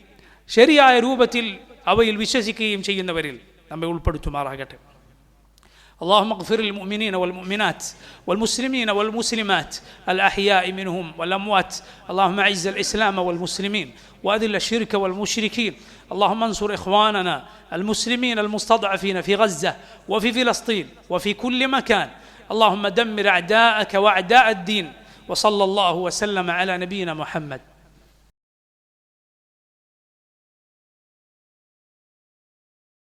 ശരിയായ രൂപത്തിൽ അവയിൽ വിശ്വസിക്കുകയും ചെയ്യുന്നവരിൽ നമ്മെ ഉൾപ്പെടുത്തുമാറാകട്ടെ. اللهم اغفر للمؤمنين والمؤمنات والمسلمين والمسلمات الأحياء منهم والأموات. اللهم أعز الإسلام والمسلمين وأذل الشرك والمشركين. اللهم انصر إخواننا المسلمين المستضعفين في غزة وفي فلسطين وفي كل مكان. اللهم دمر أعداءك وأعداء الدين. وصلى الله وسلم على نبينا محمد.